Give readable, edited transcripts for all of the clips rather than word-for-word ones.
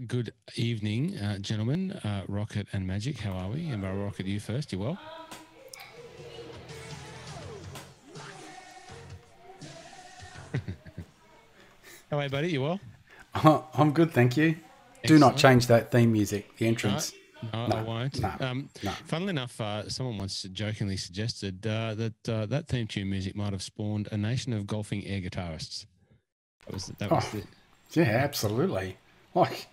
Good evening, gentlemen, Rocket and Magic. How are we? And I'll Rocket, you first. You well? How are you, buddy? You well? I'm good, thank you. Excellent. Do not change that theme music, the entrance. No, I won't. Funnily enough, someone once jokingly suggested that theme tune music might have spawned a nation of golfing air guitarists. Yeah, absolutely. Like,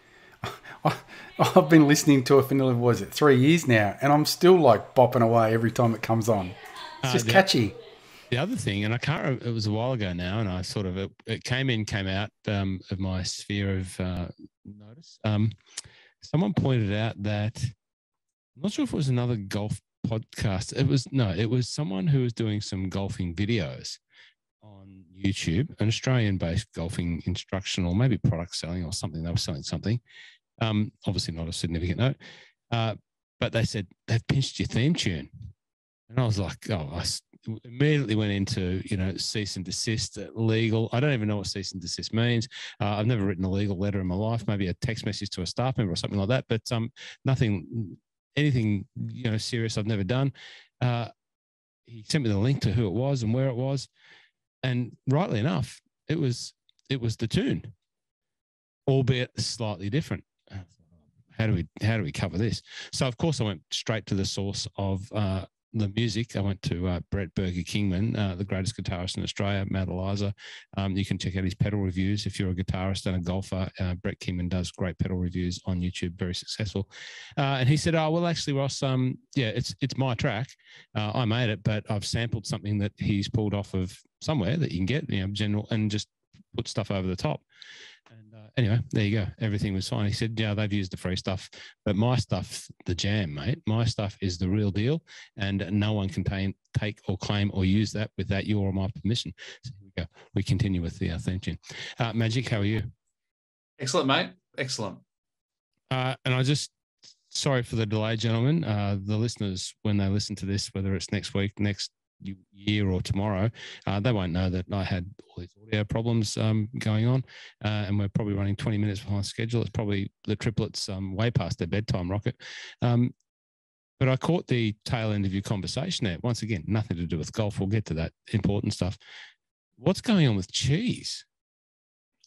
I've been listening to it for nearly, 3 years now, and I'm still like bopping away every time it comes on. It's just catchy. The other thing, and I can't remember, it was a while ago now, and I sort of, it came out of my sphere of notice. Someone pointed out that, I'm not sure if it was another golf podcast. It was someone who was doing some golfing videos on YouTube, an Australian-based golfing instructional, maybe product selling or something. They were selling something. Obviously not a significant note. But they said, they've pinched your theme tune. And I was like, I immediately went into, cease and desist, legal. I don't even know what cease and desist means. I've never written a legal letter in my life, maybe a text message to a staff member or something like that, but anything, serious I've never done. He sent me the link to who it was and where it was. And rightly enough, it was the tune, albeit slightly different. How do we cover this? So of course I went straight to the source of the music. I went to Brett Burger Kingman, the greatest guitarist in Australia, Matt Eliza. You can check out his pedal reviews if you're a guitarist and a golfer. Brett Kingman does great pedal reviews on YouTube, very successful. And he said, "Oh, well, actually, Ross, it's my track. I made it, but I've sampled something that he's pulled off of somewhere that you can get, general, and just put stuff over the top." And anyway, there you go. Everything was fine. He said, "Yeah, they've used the free stuff, but my stuff, the jam, mate. My stuff is the real deal, and no one can take or claim or use that without your or my permission." So here we go. We continue with the theme tune. Magic, how are you? Excellent, mate. Excellent. And I just, sorry for the delay, gentlemen. The listeners, when they listen to this, whether it's next week, next year or tomorrow, they won't know that I had all these audio problems going on, and we're probably running 20 minutes behind schedule. It's probably the triplets way past their bedtime, Rocket. But I caught the tail end of your conversation there. Once again, nothing to do with golf. We'll get to that important stuff. What's going on with cheese?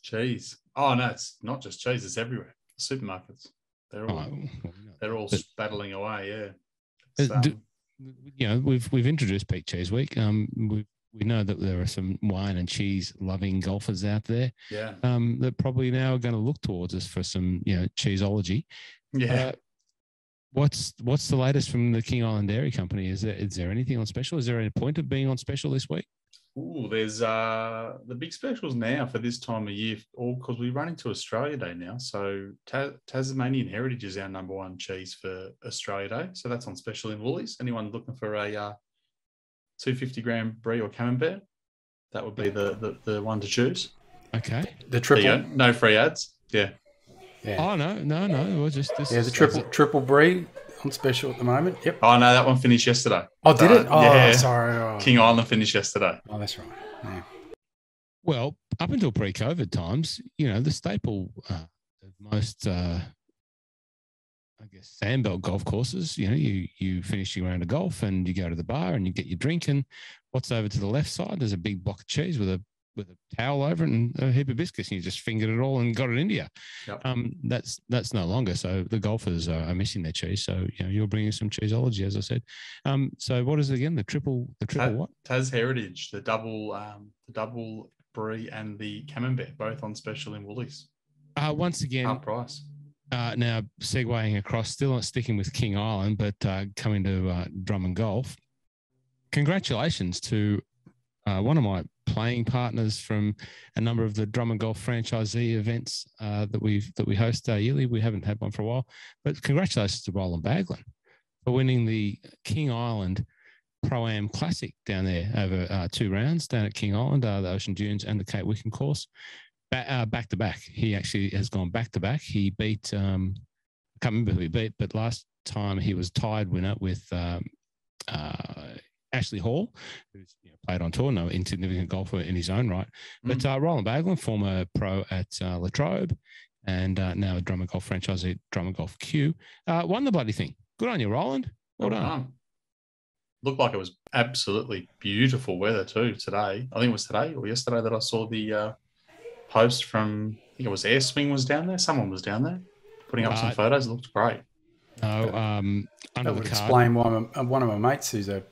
Cheese. Oh, no, it's not just cheese. It's everywhere. Supermarkets. They're all battling away, yeah. We've introduced Peak Cheese Week. We know that there are some wine and cheese loving golfers out there. Yeah. That probably now are going to look towards us for some, cheeseology. Yeah. What's the latest from the King Island Dairy Company? Is there anything on special? Is there any point of being on special this week? Ooh, there's the big specials now for this time of year, all because we're running to Australia Day now. So Tasmanian Heritage is our number one cheese for Australia Day. So that's on special in Woolies. Anyone looking for a 250-gram brie or camembert, that would be the one to choose. Okay. The triple. No free ads. Yeah. Oh no. We'll just the triple brie on special at the moment. Yep. Oh no, that one finished yesterday. Oh, did it? Oh, yeah. Sorry. Oh. King Island finished yesterday. Oh, that's right. Yeah. Well, up until pre-COVID times, the staple of most, sandbelt golf courses, you finish your round of golf and you go to the bar and you get your drink, and what's over to the left side, there's a big block of cheese with a towel over it and a heap of biscuits, and you just fingered it all and got it into you. Yep. That's no longer. So the golfers are missing their cheese. So you're bringing some cheeseology, as I said. So what is it again? The triple what? Tas Heritage, the double brie and the camembert, both on special in Woolies. Once again, half price. Now segueing across, still not sticking with King Island, but coming to Drummond Golf. Congratulations to one of my playing partners from a number of the Drummond Golf franchisee events that we host yearly. We haven't had one for a while, but congratulations to Roland Baglin for winning the King Island Pro-Am Classic down there over 2 rounds down at King Island, the Ocean Dunes and the Cape Wickham course, back to back. He actually has gone back to back. He beat, I can't remember who he beat, but last time he was tied winner with Ashley Hall, who's played on tour, no insignificant golfer in his own right. But Roland Baglin, former pro at Latrobe, and now a Drummer Golf franchisee, Drummer Golf Q. Won the bloody thing. Good on you, Roland. Well done. Looked like it was absolutely beautiful weather too today. I think it was today or yesterday that I saw the post from, I think it was Air Swing was down there. Someone was down there putting up some photos. It looked great. No, under that would the card. explain why one of my mates who's a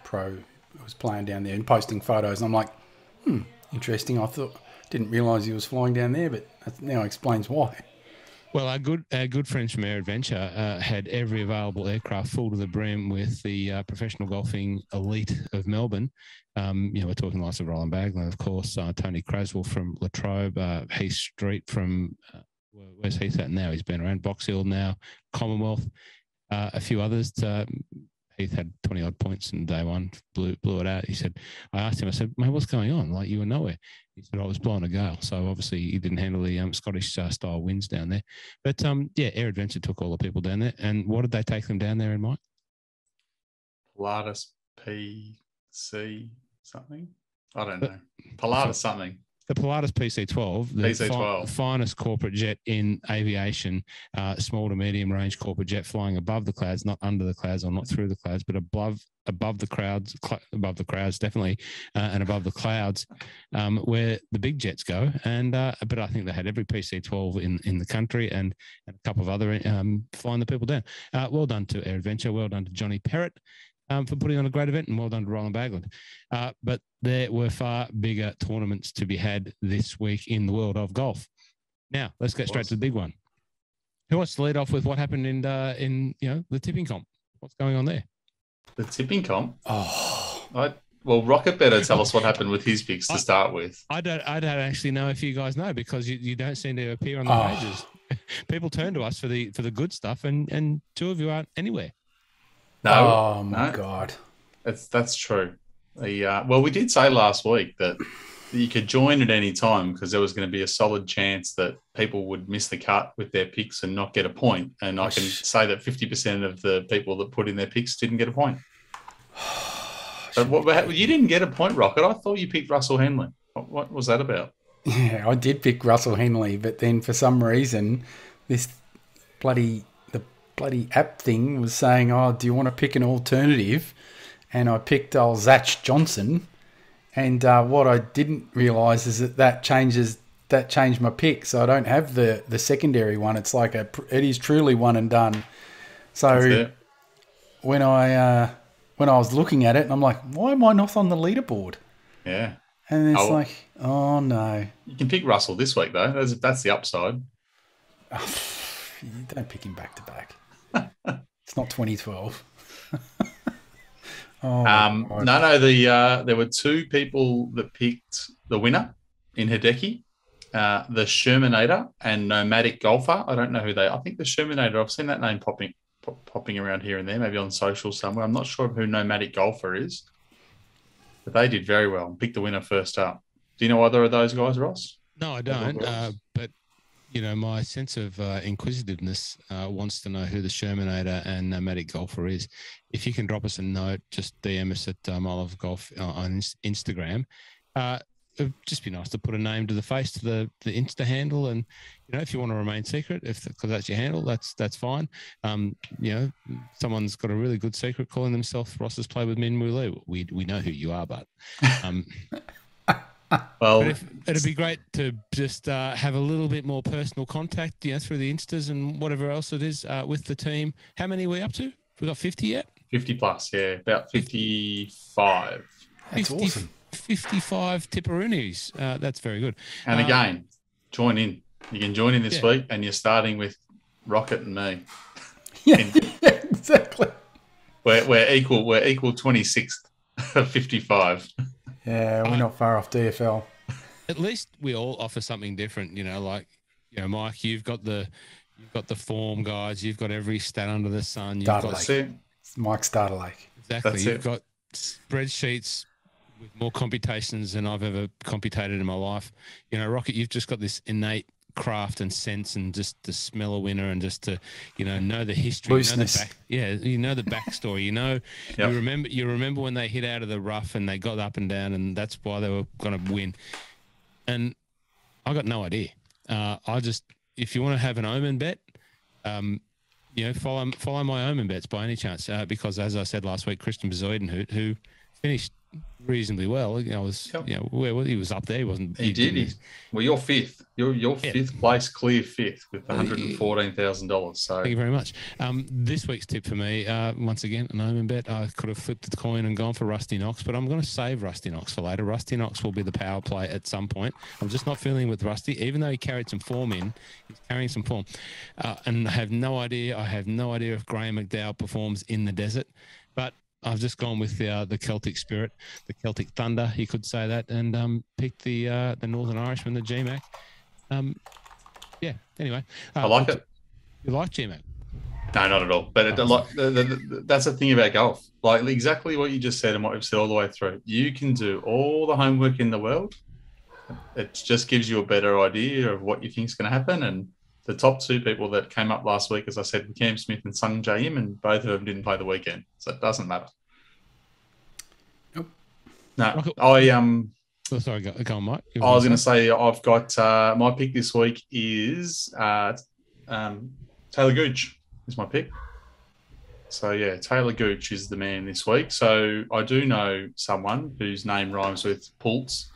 pro was playing down there and posting photos. And I'm like, interesting. Didn't realise he was flying down there, but that now explains why. Well, our good friends from Air Adventure had every available aircraft full to the brim with the professional golfing elite of Melbourne. We're talking lots of Roland Baglan, of course, Tony Craswell from Latrobe, Heath Street from where's Heath at now? He's been around Box Hill now, Commonwealth, a few others. Heath had 20-odd points in day one, blew it out. I asked him, I said, mate, what's going on? Like, you were nowhere. He said, I was blowing a gale. So obviously he didn't handle the Scottish style winds down there. But Air Adventure took all the people down there. And what did they take them down there in, Mike? Pilatus PC something? I don't know. Pilatus something. The Pilatus PC-12, the finest corporate jet in aviation, small to medium range corporate jet flying above the clouds, not under the clouds or not through the clouds, but above the crowds definitely, and above the clouds, where the big jets go. And but I think they had every PC-12 in the country and a couple of other flying the people down. Well done to Air Adventure. Well done to Johnny Perrott. For putting on a great event, and well done to Roland Baglan. But there were far bigger tournaments to be had this week in the world of golf. Now, let's get straight to the big one. Who wants to lead off with what happened in the tipping comp? What's going on there? The tipping comp? Well, Rocket better tell us what happened with his picks to start with. I don't actually know if you guys know, because you don't seem to appear on the pages. People turn to us for the good stuff, and two of you aren't anywhere. No. My God. That's true. Well, we did say last week that you could join at any time because there was going to be a solid chance that people would miss the cut with their picks and not get a point. And I can say that 50% of the people that put in their picks didn't get a point. But you didn't get a point, Rocket. I thought you picked Russell Henley. What was that about? Yeah, I did pick Russell Henley, but then for some reason, the bloody app thing was saying, do you want to pick an alternative? And I picked Zach Johnson. And what I didn't realise is that changed my pick. So I don't have the secondary one. It's like it is truly one and done. So when I was looking at it, and I'm like, why am I not on the leaderboard? Yeah. And it's like, oh no. You can pick Russell this week though. That's the upside. You don't pick him back to back. It's not 2012. There were two people that picked the winner in Hideki, the Shermanator and Nomadic Golfer. I don't know who I think the Shermanator, I've seen that name popping around here and there, maybe on social somewhere. I'm not sure who Nomadic Golfer is, but they did very well and picked the winner first up. Do you know either of those guys, Ross? No, I don't. But my sense of inquisitiveness wants to know who the Shermanator and Nomadic Golfer is. If you can drop us a note, just DM us at MLOG Golf on Instagram. It'd just be nice to put a name to the face to the Insta handle, and if you want to remain secret, because that's your handle, that's fine. Someone's got a really good secret calling themselves Ross's Play with Min Woo Lee. We know who you are, but. Well, it'd be great to just have a little bit more personal contact, through the Instas and whatever else it is with the team. How many are we up to? We got 50 yet? 50 plus, yeah, about 55. That's awesome. 55 tipperoonies. That's very good. And again, join in. You can join in this week, and you're starting with Rocket and me. Yeah, exactly. We're equal 26th of 55. Yeah, we're not far off DFL. At least we all offer something different, Mike, you've got the form guys, you've got every stat under the sun. It's Mike Starter Lake. Exactly. You've got spreadsheets with more computations than I've ever computated in my life. Rocket, you've just got this innate craft and sense and just to smell a winner and just to, know the history. Looseness. The backstory. Yep. You remember when they hit out of the rough and they got up and down, and that's why they were going to win. And I got no idea. if you want to have an omen bet, follow my omen bets by any chance, because as I said last week, Christian Bezoiden, who finished reasonably well, he was up there. He wasn't. He did. Well, you're fifth. You're fifth place, clear fifth with $114,000. So thank you very much. This week's tip for me, once again, an omen bet. I could have flipped the coin and gone for Rusty Knox, but I'm going to save Rusty Knox for later. Rusty Knox will be the power play at some point. I'm just not feeling with Rusty, even though he carried some form in. He's carrying some form, and I have no idea. If Graham McDowell performs in the desert, but I've just gone with the Celtic spirit, the Celtic thunder, you could say that, and picked the Northern Irishman, the GMAC. Anyway. I like it. You like GMAC? No, not at all. But that's the thing about golf. Like exactly what you just said and what we've said all the way through. You can do all the homework in the world. It just gives you a better idea of what you think is going to happen. And the top two people that came up last week, as I said, Cam Smith and Sung Jae Im, and both of them didn't play the weekend, so it doesn't matter. Nope. No, sorry, go on, Mike. I was going to say I've got my pick this week is Taylor Gooch is my pick. So yeah, Taylor Gooch is the man this week. So I do know someone whose name rhymes with Pultz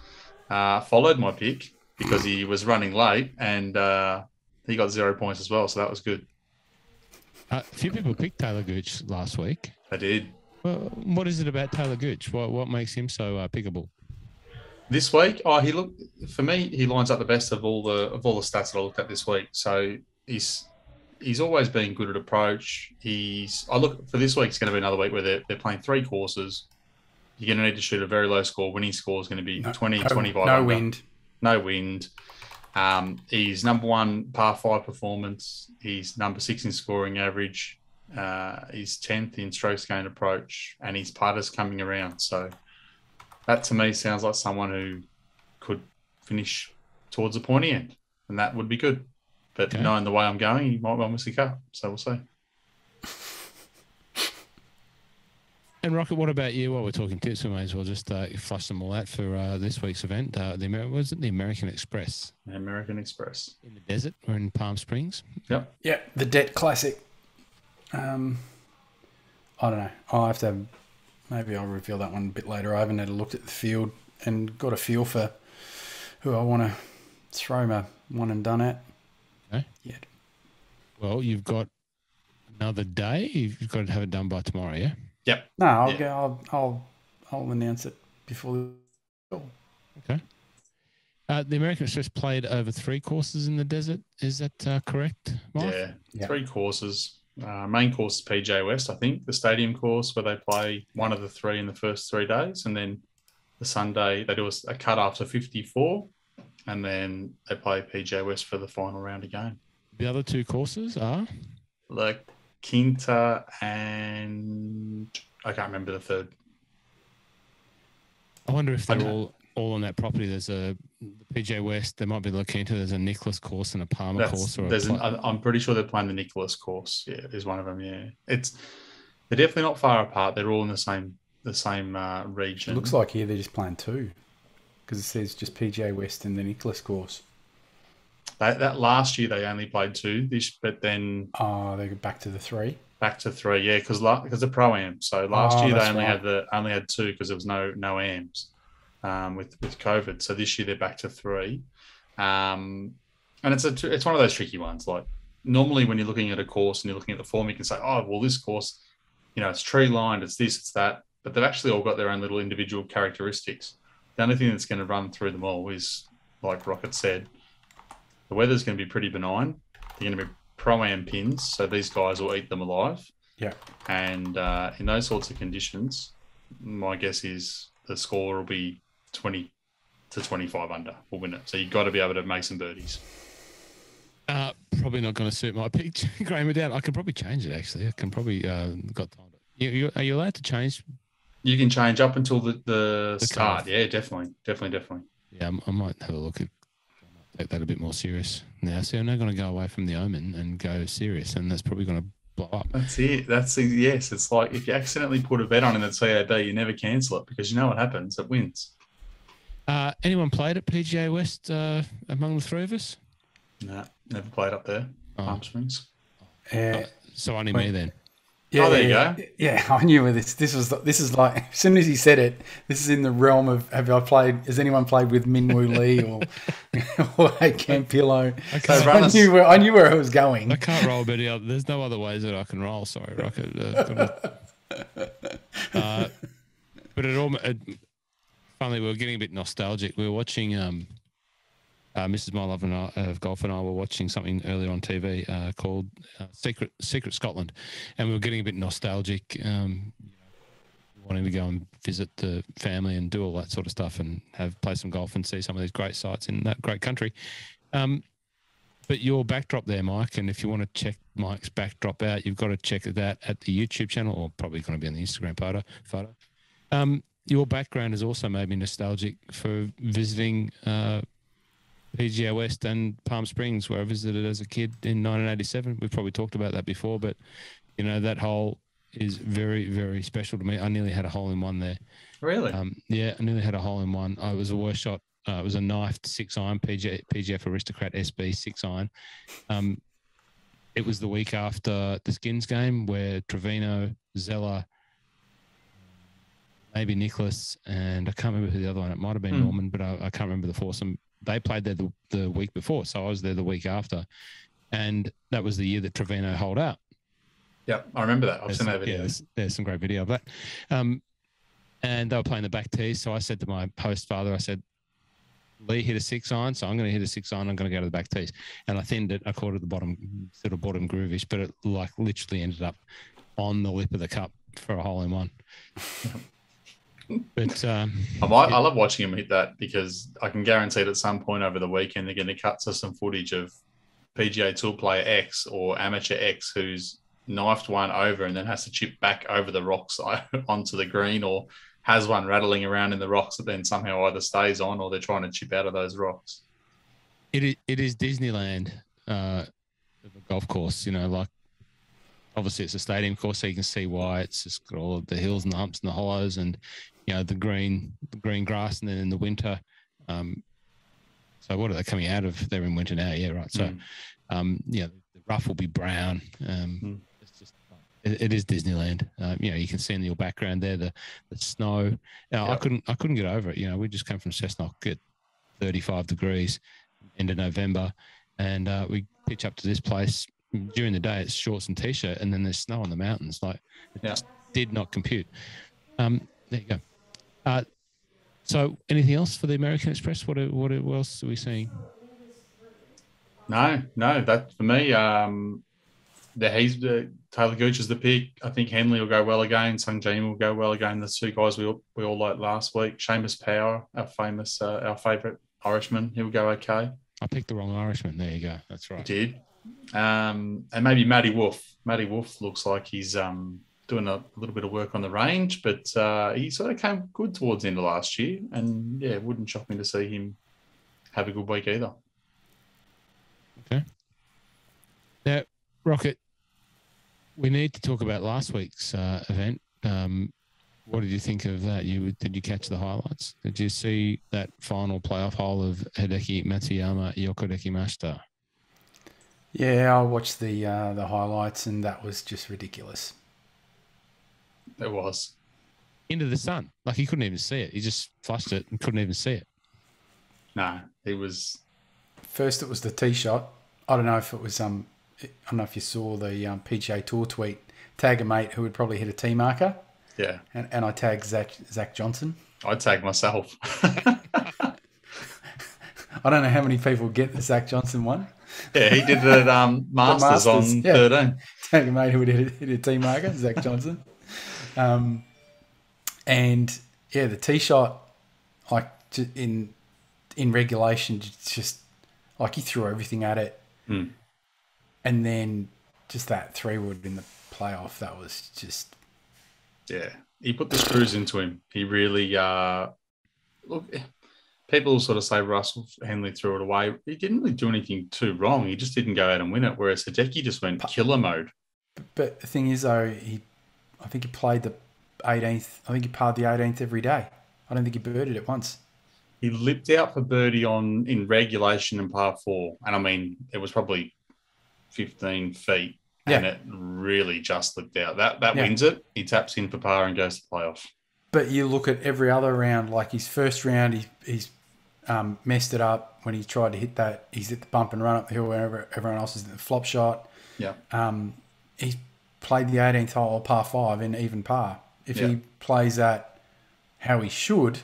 followed my pick because he was running late and. He got 0 points as well, so that was good. A few people picked Taylor Gooch last week. I did. Well, what is it about Taylor Gooch? What makes him so pickable? This week, for me, he lines up the best of all the stats that I looked at this week. So he's always been good at approach. For this week, it's going to be another week where they're playing 3 courses. You're going to need to shoot a very low score. Winning score is going to be 25. No wind. No wind. He's number 1 par 5 performance. He's number 6 in scoring average. He's 10th in strokes gained approach, and his putter's coming around. So that to me sounds like someone who could finish towards the pointy end, and that would be good. But knowing the way I'm going, he might well miss a cut. So we'll see. And Rocket, what about you? While we're talking tips, we may as well just flush them all out for this week's event. Was it the American Express? The American Express. In the desert or in Palm Springs? Yep. Yeah, the Det Classic. I don't know. I'll have to maybe I'll reveal that one a bit later. I haven't had a look at the field and got a feel for who I want to throw my one and done at. Okay. Yeah. Well, you've got another day. You've got to have it done by tomorrow, yeah? Yep. No, I'll announce it before the Okay. The American Express played over 3 courses in the desert. Is that correct, Mark? Yeah, 3 courses. Main course is PGA West, I think. The stadium course where they play one of the 3 in the first 3 days. And then the Sunday, they do a cut after 54. And then they play PGA West for the final round again. The other 2 courses are? La Quinta and I can't remember the third. I wonder if they're all on that property. There's a PGA West. There might be La Quinta. There's a Nicholas course and a Palmer course. I'm pretty sure they're playing the Nicholas course. Yeah, is one of them. Yeah, they're definitely not far apart. They're all in the same region. It looks like here they're just playing 2 because it says just PGA West and the Nicholas course. That last year they only played 2, but then they go back to the 3. Back to 3, yeah, because the pro am. So last year they only had 2 because there was no AMs with COVID. So this year they're back to 3, and it's one of those tricky ones. Like normally when you're looking at a course and you're looking at the form, you can say, oh well, this course, it's tree lined, it's this, it's that, but they've actually all got their own little individual characteristics. The only thing that's going to run through them all is, like Rocket said, the weather's going to be pretty benign. They're going to be pro-am pins, so these guys will eat them alive. Yeah. And in those sorts of conditions, my guess is the score will be 20 to 25 under. We'll win it. So you've got to be able to make some birdies. Probably not going to suit my pick, Graham down. I can probably change it, actually. I can probably got time. Are you allowed to change? You can change up until the start. Cutoff. Yeah, definitely. Yeah, I might have a look at take that a bit more serious now. See, I'm now going to go away from the omen and go serious, and that's probably going to blow up. That's it. Yes. It's like if you accidentally put a bet on in the TAB, you never cancel it because you know what happens. It wins. Anyone played at PGA West among the 3 of us? No. Never played up there. Oh. Palm Springs. So only me then. Yeah, there you go. Yeah, I knew where this is like. As soon as he said it, this is in the realm of has anyone played with Minwoo Lee or Camp Pillow? Okay. So I knew where I was going. I can't roll any other. There's no other ways that I can roll. Sorry, Rocket. But finally, we were getting a bit nostalgic. We were watching. Mrs. My Love and I, of Golf and I were watching something earlier on TV called Secret Scotland, and we were getting a bit nostalgic, wanting to go and visit the family and do all that sort of stuff and play some golf and see some of these great sites in that great country. But your backdrop there, Mike, and if you want to check Mike's backdrop out, you've got to check that at the YouTube channel, or probably going to be on the Instagram photo. Your background has also made me nostalgic for visiting PGA West and Palm Springs, where I visited as a kid in 1987. We've probably talked about that before, but that hole is very, very special to me. I nearly had a hole in one there. Really? Yeah, I nearly had a hole in one. I was a worse shot. It was a knifed 6-iron PGF Aristocrat SB 6-iron. It was the week after the Skins game where Trevino, Zeller, maybe Nicholas, and I can't remember who the other one. It might have been Norman, but I can't remember the foursome. They played there the week before, so I was there the week after, and that was the year that Trevino holed out. Yep, I remember that. I've seen that video. Yeah, there's some great video of that. And they were playing the back tees, so I said to my host father, I said, Lee hit a 6-iron, so I'm going to hit a 6-iron. I'm going to go to the back tees, and I thinned it. I caught it at the bottom, sort of bottom groovish, but it literally ended up on the lip of the cup for a hole in one. But I love watching him hit that, because I can guarantee that at some point over the weekend they're going to cut to some footage of PGA Tour player X or amateur X who's knifed one over and then has to chip back over the rocks onto the green, or has one rattling around in the rocks that then somehow either stays on or they're trying to chip out of those rocks. It is Disneyland of a golf course, like obviously it's a stadium course, so you can see why. It's just got all of the hills and the humps and the hollows and the green grass, and then in the winter. So what are they coming out of? They're in winter now, yeah, right. So, the rough will be brown. It's just it is Disneyland. You can see in your background there the snow. Now, I couldn't get over it. We just came from Cessnock at 35 degrees, end of November, and we pitch up to this place. During the day, it's shorts and t-shirt, and then there's snow on the mountains. Just did not compute. There you go. So, anything else for the American Express? What else are we seeing? No. That for me, Taylor Gooch is the pick. I think Henley will go well again. Sung Jin will go well again. The two guys we all liked last week. Seamus Power, our favourite Irishman, he'll go okay. I picked the wrong Irishman. There you go. That's right. You did. And maybe Matty Wolff. Matty Wolff looks like he's doing a little bit of work on the range, but he sort of came good towards the end of last year, and it wouldn't shock me to see him have a good week either. Okay. Now, Rocket, we need to talk about last week's event. What did you think of that? Did you catch the highlights? Did you see that final playoff hole of Hideki Matsuyama Yokodeki Mashita? Yeah, I watched the highlights, and that was just ridiculous. It was. Into the sun. He couldn't even see it. He just flushed it and couldn't even see it. No, it was... First, it was the tee shot. I don't know if it was... I don't know if you saw the PGA Tour tweet. Tag a mate who would probably hit a tee marker. Yeah. And I tagged Zach Johnson. I'd tag myself. I don't know how many people get the Zach Johnson one. Yeah, he did the Masters on 13. Tag a mate who would hit a tee marker, Zach Johnson. And yeah, the tee shot, in regulation, just he threw everything at it, and then just that 3-wood in the playoff, that was just he put the screws into him. He really look. People sort of say Russell Henley threw it away. He didn't really do anything too wrong. He just didn't go out and win it. Whereas Hideki just went killer mode. But the thing is, though, I think he played the 18th. I think he parred the 18th every day. I don't think he birded it once. He lipped out for birdie in regulation and par 4. And I mean, it was probably 15 feet. And it really just lipped out. That wins it. He taps in for par and goes to playoff. But you look at every other round, like his first round, he's messed it up when he tried to hit that. He's hit the bump and run up the hill wherever everyone else is in the flop shot. Yeah. He's played the 18th hole par 5 in even par. If he plays that how he should,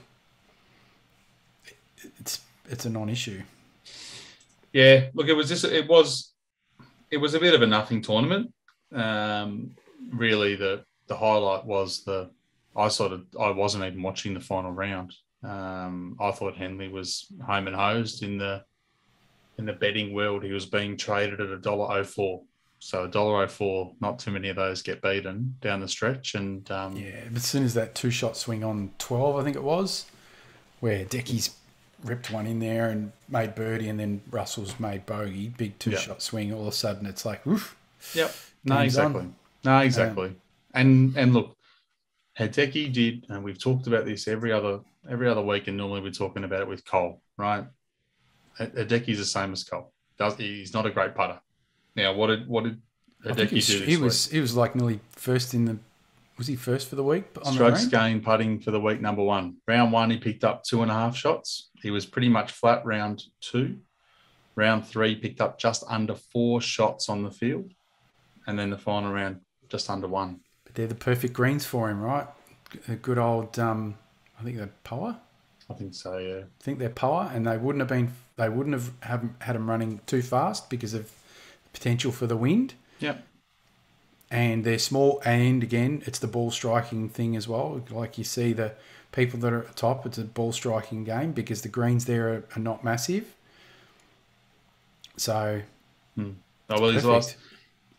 it's a non-issue. Yeah. Look, it was a bit of a nothing tournament. Really, the highlight was I wasn't even watching the final round. I thought Henley was home and hosed in the betting world. He was being traded at $1.04. So $1.04, not too many of those get beaten down the stretch. And but as soon as that 2-shot swing on 12, I think it was, where Hideki's ripped one in there and made birdie, and then Russell's made bogey, big 2-shot swing. All of a sudden, it's like, oof. Yep. No, exactly. And look, Hideki did, and we've talked about this every other week, and normally we're talking about it with Cole, right? Hideki's the same as Cole. He's not a great putter. Now, what did Hideki do this week? He was like nearly first in the. Was he first for the week? Strokes gained putting for the week number 1. Round 1, he picked up 2.5 shots. He was pretty much flat round 2. Round 3, picked up just under 4 shots on the field. And then the final round, just under 1. But they're the perfect greens for him, right? A good old, I think they're Poa. I think so, yeah. I think they're Poa, and they wouldn't have had him running too fast because of potential for the wind. Yep. And they're small, and again, it's the ball striking thing as well. Like you see the people that are at the top, it's a ball striking game because the greens there are not massive. So,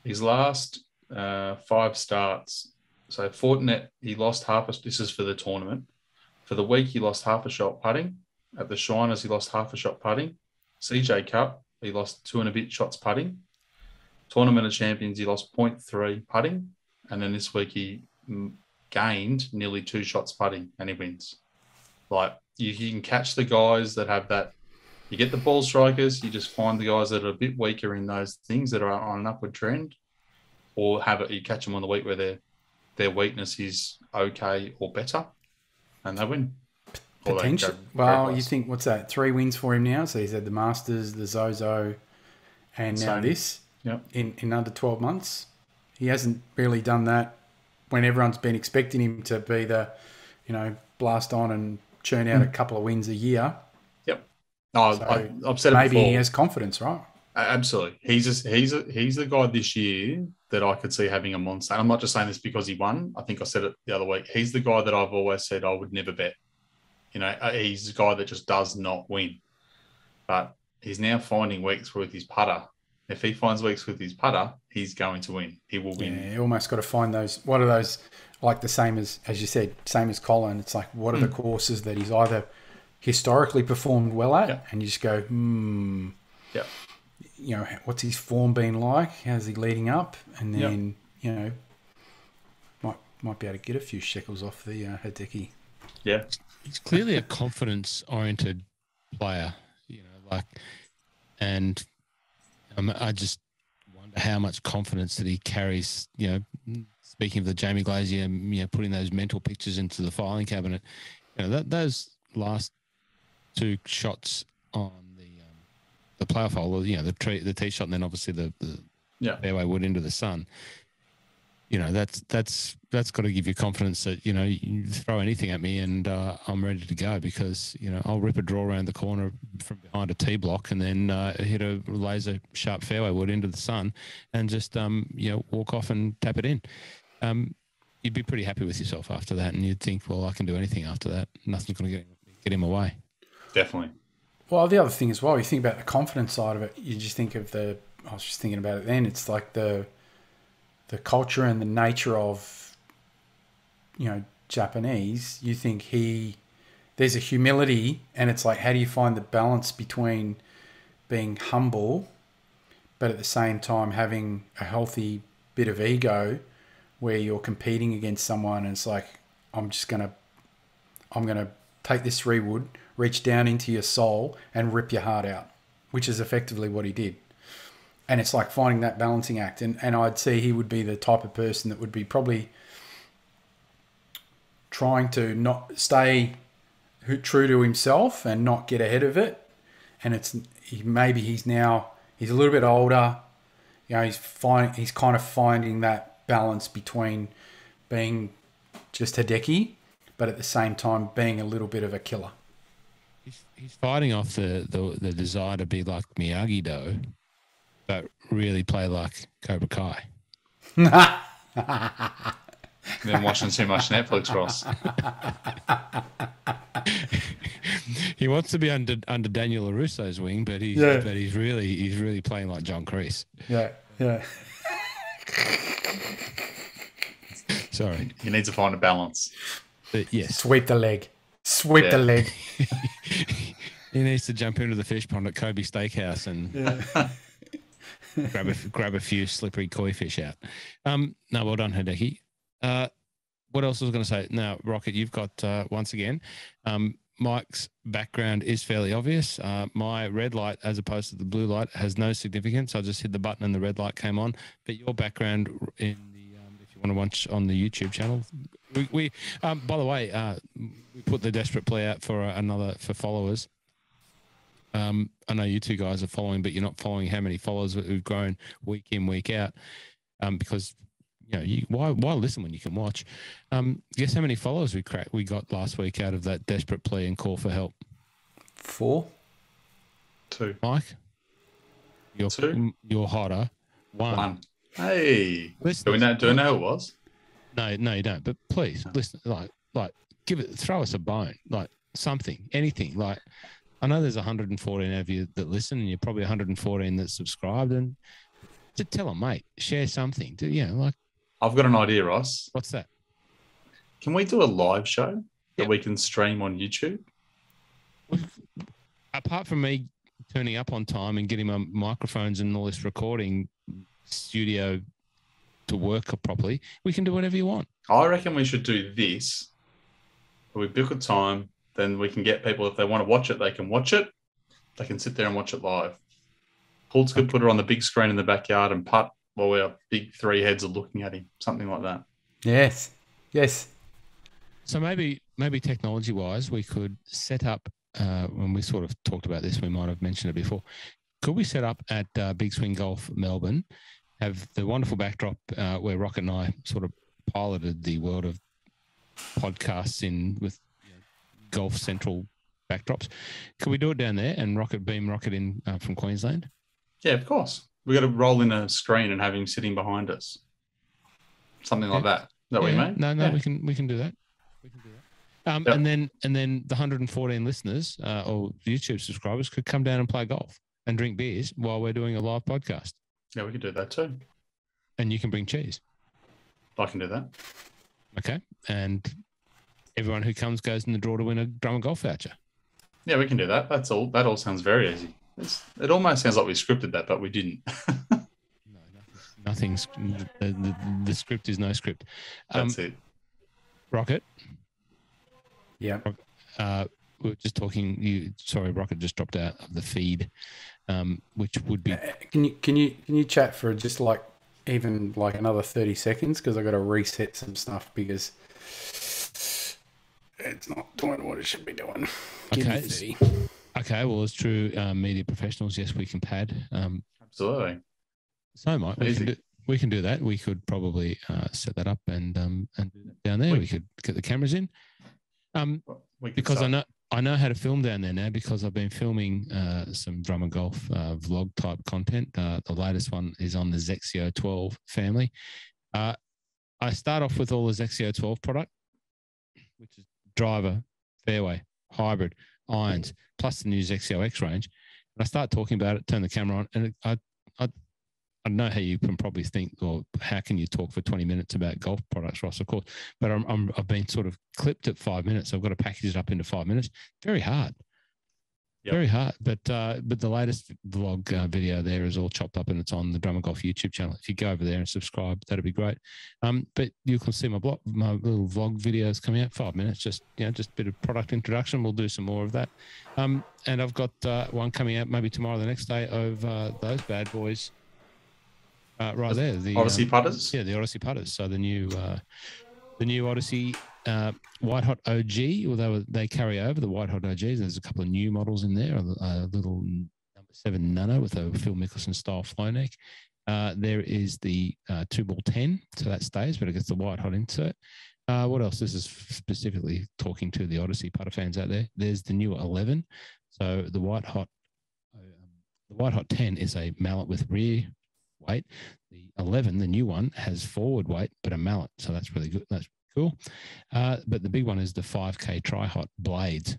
his last 5 starts. So Fortinet, he lost this is for the tournament. For the week, he lost half a shot putting. At the Shiners, he lost half a shot putting. CJ Cup, he lost 2 and a bit shots putting. Tournament of Champions, he lost 0.3 putting. And then this week, he gained nearly 2 shots putting, and he wins. Like, you can catch the guys that have that. You get the ball strikers, you just find the guys that are a bit weaker in those things that are on an upward trend, or you catch them on the week where their weakness is okay or better, and they win. Potential. Well, you think, what's that? 3 wins for him now. So he's had the Masters, the Zozo, and now SONY. this. Yep. In under 12 months. He hasn't really done that when everyone's been expecting him to be the, blast on and churn out a couple of wins a year. Yep. No, so I've said it before. Maybe he has confidence, right? Absolutely. He's the guy this year that I could see having a monster. I'm not just saying this because he won. I think I said it the other week. He's the guy that I've always said I would never bet. He's the guy that just does not win. But he's now finding weeks with his putter. If he finds weeks with his putter, he's going to win. He will win. Yeah, you almost got to find those. What are those, like the same as you said, same as Colin? It's like, what are the courses that he's either historically performed well at, and you just go, what's his form been like? How's he leading up? And then, might be able to get a few shekels off the Hideki. Yeah. He's clearly a confidence-oriented player, and I just wonder how much confidence that he carries, speaking of the Jamie Glazier, putting those mental pictures into the filing cabinet, those last 2 shots on the playoff hole, the tee shot, and then obviously the fairway wood into the sun. That's got to give you confidence that, you throw anything at me and I'm ready to go because, I'll rip a draw around the corner from behind a tee block and then hit a laser sharp fairway wood into the sun and just, walk off and tap it in. You'd be pretty happy with yourself after that, and you'd think, well, I can do anything after that. Nothing's going to get him away. Definitely. Well, the other thing as well, you think about the confidence side of it, you just think of I was just thinking about it then, it's like the culture and the nature of, Japanese. You think there's a humility, and it's like, how do you find the balance between being humble, but at the same time having a healthy bit of ego where you're competing against someone and it's like, I'm going to take this 3-wood, reach down into your soul and rip your heart out, which is effectively what he did. And it's like finding that balancing act. And I'd say he would be the type of person that would be probably trying to not stay true to himself and not get ahead of it. And he's a little bit older. You know, he's kind of finding that balance between being just Hideki, but at the same time being a little bit of a killer. He's fighting off the desire to be like Miyagi-Do, but really play like Cobra Kai. Been watching too much Netflix, Ross. He wants to be under Daniel LaRusso's wing, but he's really playing like John Kreese. Yeah. Sorry. He needs to find a balance. But yes. Sweep the leg. The leg. He needs to jump into the fish pond at Kobe Steakhouse and grab a few slippery koi fish out. No, well done, Hideki. What else was I going to say? Now, Rocket, you've got, once again, Mike's background is fairly obvious. My red light, as opposed to the blue light, has no significance. I just hit the button and the red light came on. But your background in the, if you want to watch on the YouTube channel, we by the way, we put the desperate plea out for for followers. I know you two guys are following, but you're not following how many followers we've grown week in, week out, because why listen when you can watch? Guess how many followers we got last week out of that desperate plea and call for help? 4. 2. Mike, you're hotter. 1. Hey, do we know who it was? No, you don't. But please listen. Like, throw us a bone. Like something, anything. Like, I know there's 114 of you that listen, and you're probably 114 that subscribed. And to tell them, mate, share something. I've got an idea, Ross. What's that? Can we do a live show that we can stream on YouTube? Apart from me turning up on time and getting my microphones and all this recording studio to work properly, we can do whatever you want. I reckon we should do this. We book a time, then we can get people, if they want to watch it, they can watch it. They can sit there and watch it live. Holtz could put it on the big screen in the backyard and putt while our big 3 heads are looking at him, something like that. Yes. So maybe technology-wise, we could set up, when we sort of talked about this, we might have mentioned it before, could we set up at Big Swing Golf Melbourne, have the wonderful backdrop where Rocket and I sort of piloted the world of podcasts in with Golf Central backdrops. Could we do it down there and beam Rocket in from Queensland? Yeah, of course. We got to roll in a screen and have him sitting behind us. Something like that. Is that what you mean? No, we can do that. And then the 114 listeners or YouTube subscribers could come down and play golf and drink beers while we're doing a live podcast. Yeah, we could do that too. And you can bring cheese. I can do that. Okay. And everyone who comes goes in the draw to win a drum and golf voucher. Yeah, we can do that. That all sounds very easy. It almost sounds like we scripted that, but we didn't. No, nothing's. The script is no script. That's it. Rocket. Yeah. We were just talking. Sorry, Rocket just dropped out of the feed, which would be. Can you chat for just like even like another 30 seconds because I got to reset some stuff because it's not doing what it should be doing. Give me 30. Okay, well, as true media professionals, yes, we can pad. Absolutely. So, Mike, we can do that. We could probably set that up and do that down there. We could get the cameras in. Because I know how to film down there now because I've been filming some drum and golf vlog type content. The latest one is on the Zexio 12 family. I start off with all the Zexio 12 product, which is driver, fairway, hybrid, irons, plus the new Zexio X range. And I start talking about it, turn the camera on, and I know how you can probably think, or how can you talk for 20 minutes about golf products, Ross, of course. But I've been sort of clipped at 5 minutes. I've got to package it up into 5 minutes. Very hard. Yep. Very hard. But the latest vlog video there is all chopped up and it's on the Drummer Golf YouTube channel. If you go over there and subscribe, that'd be great. But you can see my little vlog videos coming out, 5 minutes, just a bit of product introduction. We'll do some more of that. And I've got one coming out maybe tomorrow, the next day, of those bad boys right there. The Odyssey putters? Yeah, the Odyssey putters. So the new Odyssey White Hot OG, although they carry over the White Hot OGs. There's a couple of new models in there, a little number 7 Nano with a Phil Mickelson style flow neck. There is the 2-ball 10, so that stays, but it gets the White Hot insert. What else? This is specifically talking to the Odyssey putter fans out there. There's the new 11. So the White Hot 10 is a mallet with rear weight. The 11, the new one, has forward weight but a mallet, so that's really good. That's cool. But the big one is the 5K Tri-Hot blades.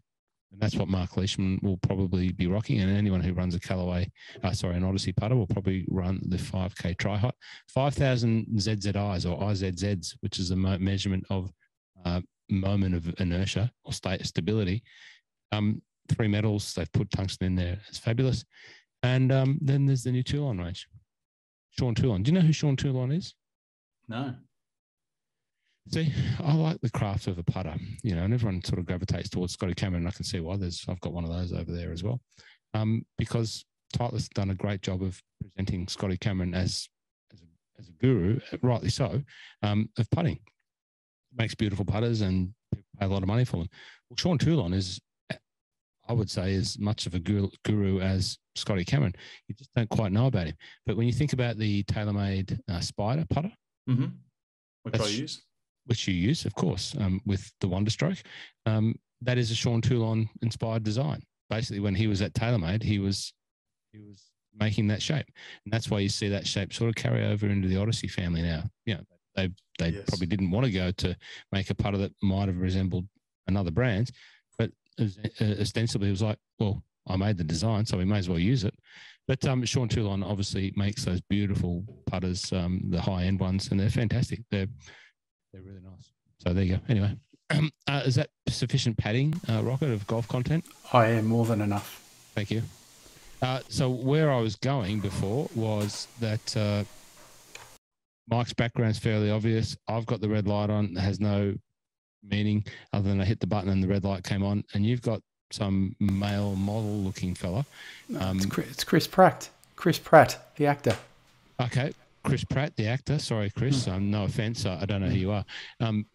And that's what Mark Leishman will probably be rocking. And anyone who runs an Odyssey putter will probably run the 5K Tri-Hot. 5,000 ZZIs or IZZs, which is a measurement of moment of inertia or stability. 3 metals, they've put tungsten in there. It's fabulous. And then there's the new Toulon range. Sean Toulon. Do you know who Sean Toulon is? No. See, I like the craft of a putter, and everyone sort of gravitates towards Scotty Cameron. And I can see why. I've got one of those over there as well, because Titleist's done a great job of presenting Scotty Cameron as a guru, rightly so, of putting. Makes beautiful putters and people pay a lot of money for them. Well, Sean Toulon is, I would say, as much of a guru as Scotty Cameron. You just don't quite know about him. But when you think about the TaylorMade Spider putter, which you use, of course, with the Wonderstroke, that is a Sean Toulon inspired design. Basically, when he was at TaylorMade, he was making that shape, and that's why you see that shape sort of carry over into the Odyssey family now. They probably didn't want to go to make a putter that might have resembled another brand, but ostensibly it was like, well, I made the design, so we may as well use it. But Sean Toulon obviously makes those beautiful putters, the high end ones, and they're fantastic. They're really nice. So there you go. Anyway, is that sufficient padding, Rocket, of golf content? I am more than enough. Thank you. So where I was going before was that Mike's background's fairly obvious. I've got the red light on. It has no meaning other than I hit the button and the red light came on. And you've got some male model-looking fella. It's Chris Pratt. Chris Pratt, the actor. Okay. Chris Pratt, the actor. Sorry, Chris. No offense. I don't know who you are. And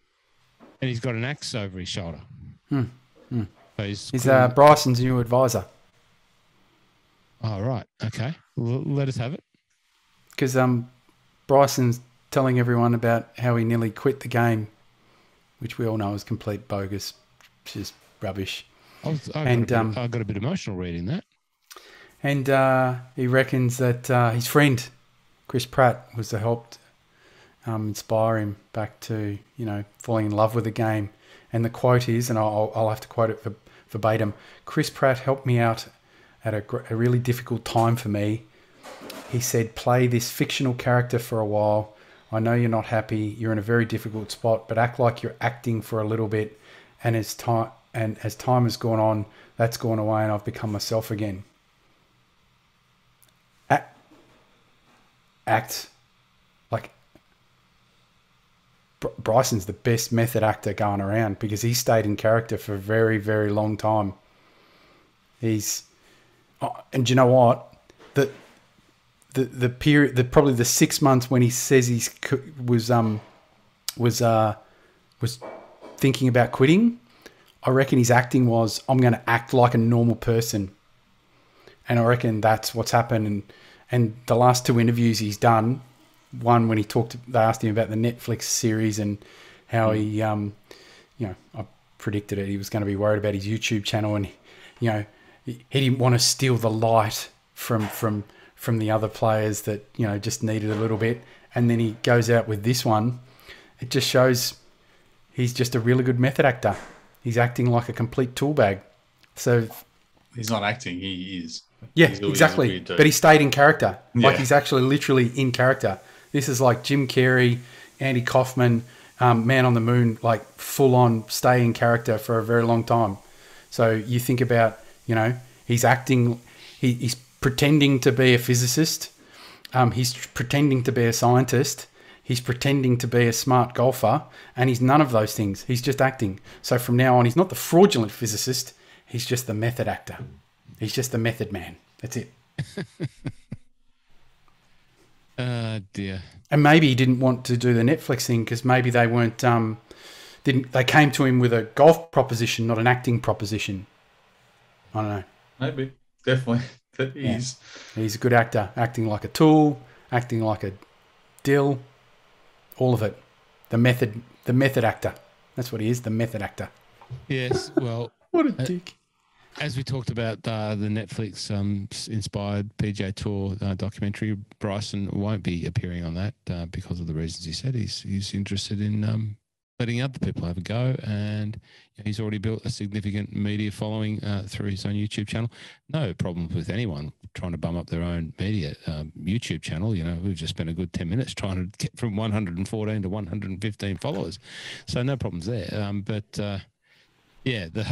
he's got an axe over his shoulder. So he's Bryson's new advisor. Oh, right. Okay. Let us have it. Because Bryson's telling everyone about how he nearly quit the game, which we all know is complete bogus, just rubbish. I got a bit emotional reading that. And he reckons that his friend, Chris Pratt, was to help inspire him back to, falling in love with the game. And the quote is, and I'll have to quote it verbatim, Chris Pratt helped me out at a really difficult time for me. He said, play this fictional character for a while. I know you're not happy. You're in a very difficult spot, but act like you're acting for a little bit. And as time has gone on, that's gone away and I've become myself again. Act like Bryson's the best method actor going around because he stayed in character for a very, very long time. And do you know what? The period, probably the 6 months when he says he was thinking about quitting, I reckon his acting was, I'm going to act like a normal person. And I reckon that's what's happened. And the last 2 interviews he's done, one when they asked him about the Netflix series and how he, I predicted it. He was going to be worried about his YouTube channel and, he didn't want to steal the light from the other players that, just needed a little bit. And then he goes out with this one. It just shows he's just a really good method actor. He's acting like a complete tool bag. So he's not acting, he is. Yeah, exactly. But he stayed in character. Yeah. Like he's actually literally in character. This is like Jim Carrey, Andy Kaufman, Man on the Moon, like full on stay in character for a very long time. So you think about, He's acting. He's pretending to be a physicist. He's pretending to be a scientist. He's pretending to be a smart golfer, and he's none of those things. He's just acting. So from now on, he's not the fraudulent physicist. He's just the method actor. He's just the method man. That's it. Dear. And maybe he didn't want to do the Netflix thing because maybe they weren't. They came to him with a golf proposition, not an acting proposition. I don't know. Maybe. Definitely. He's a good actor, acting like a tool, acting like a dill, all of it. The method actor. That's what he is, the method actor. Yes, well. What a dick. As we talked about the Netflix inspired PGA Tour documentary, Bryson won't be appearing on that because of the reasons he said. He's interested in letting other people have a go, and he's already built a significant media following through his own YouTube channel. No problems with anyone trying to bum up their own media YouTube channel. We've just spent a good 10 minutes trying to get from 114 to 115 followers, so no problems there. Yeah, the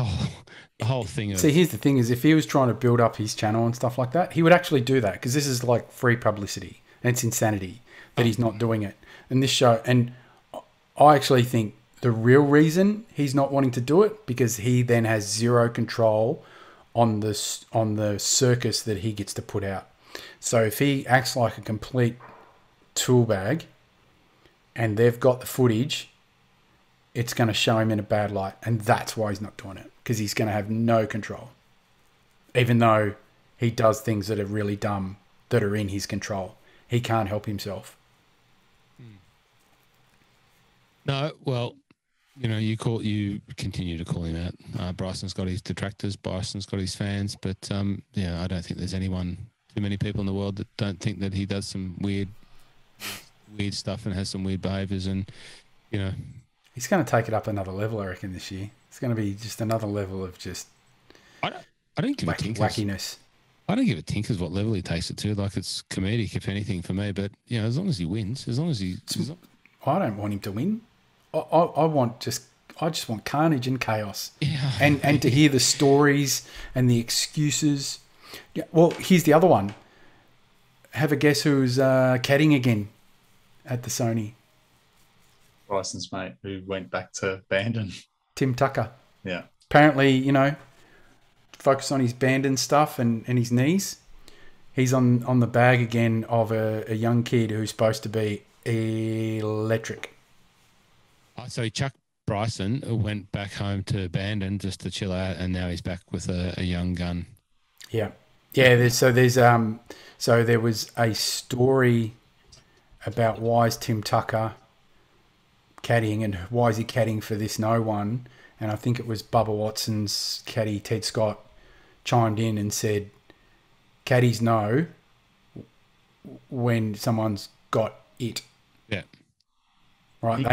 whole thing. See, here's the thing: is if he was trying to build up his channel and stuff like that, he would actually do that because this is like free publicity, and it's insanity that he's not doing it. And this show, and I actually think the real reason he's not wanting to do it because he then has zero control on the circus that he gets to put out. So if he acts like a complete tool bag, and they've got the footage, it's going to show him in a bad light. And that's why he's not doing it, because he's going to have no control. Even though he does things that are really dumb that are in his control. He can't help himself. No, well, you continue to call him out. Bryson's got his detractors. Bryson's got his fans. But, I don't think there's too many people in the world that don't think that he does some weird stuff and has some weird behaviours and, He's going to take it up another level, I reckon, this year. It's going to be just another level of just I don't give wackiness. I don't give a tinker's what level he takes it to. Like, it's comedic, if anything, for me. But, as long as he wins, I don't want him to win. I just want carnage and chaos. Yeah. And to hear the stories and the excuses. Yeah. Well, here's the other one. Have a guess who's caddying again at the SONY. Bryson's mate who went back to Bandon. Tim Tucker. Yeah. Apparently, focus on his Bandon stuff and his knees. He's on the bag again of a young kid who's supposed to be electric. So he chucked Bryson, went back home to Bandon just to chill out, and now he's back with a young gun. Yeah. Yeah, so there was a story about why is Tim Tucker caddying and why is he caddying for this no one, and I think it was Bubba Watson's caddy Ted Scott chimed in and said caddies know when someone's got it. Yeah. Right,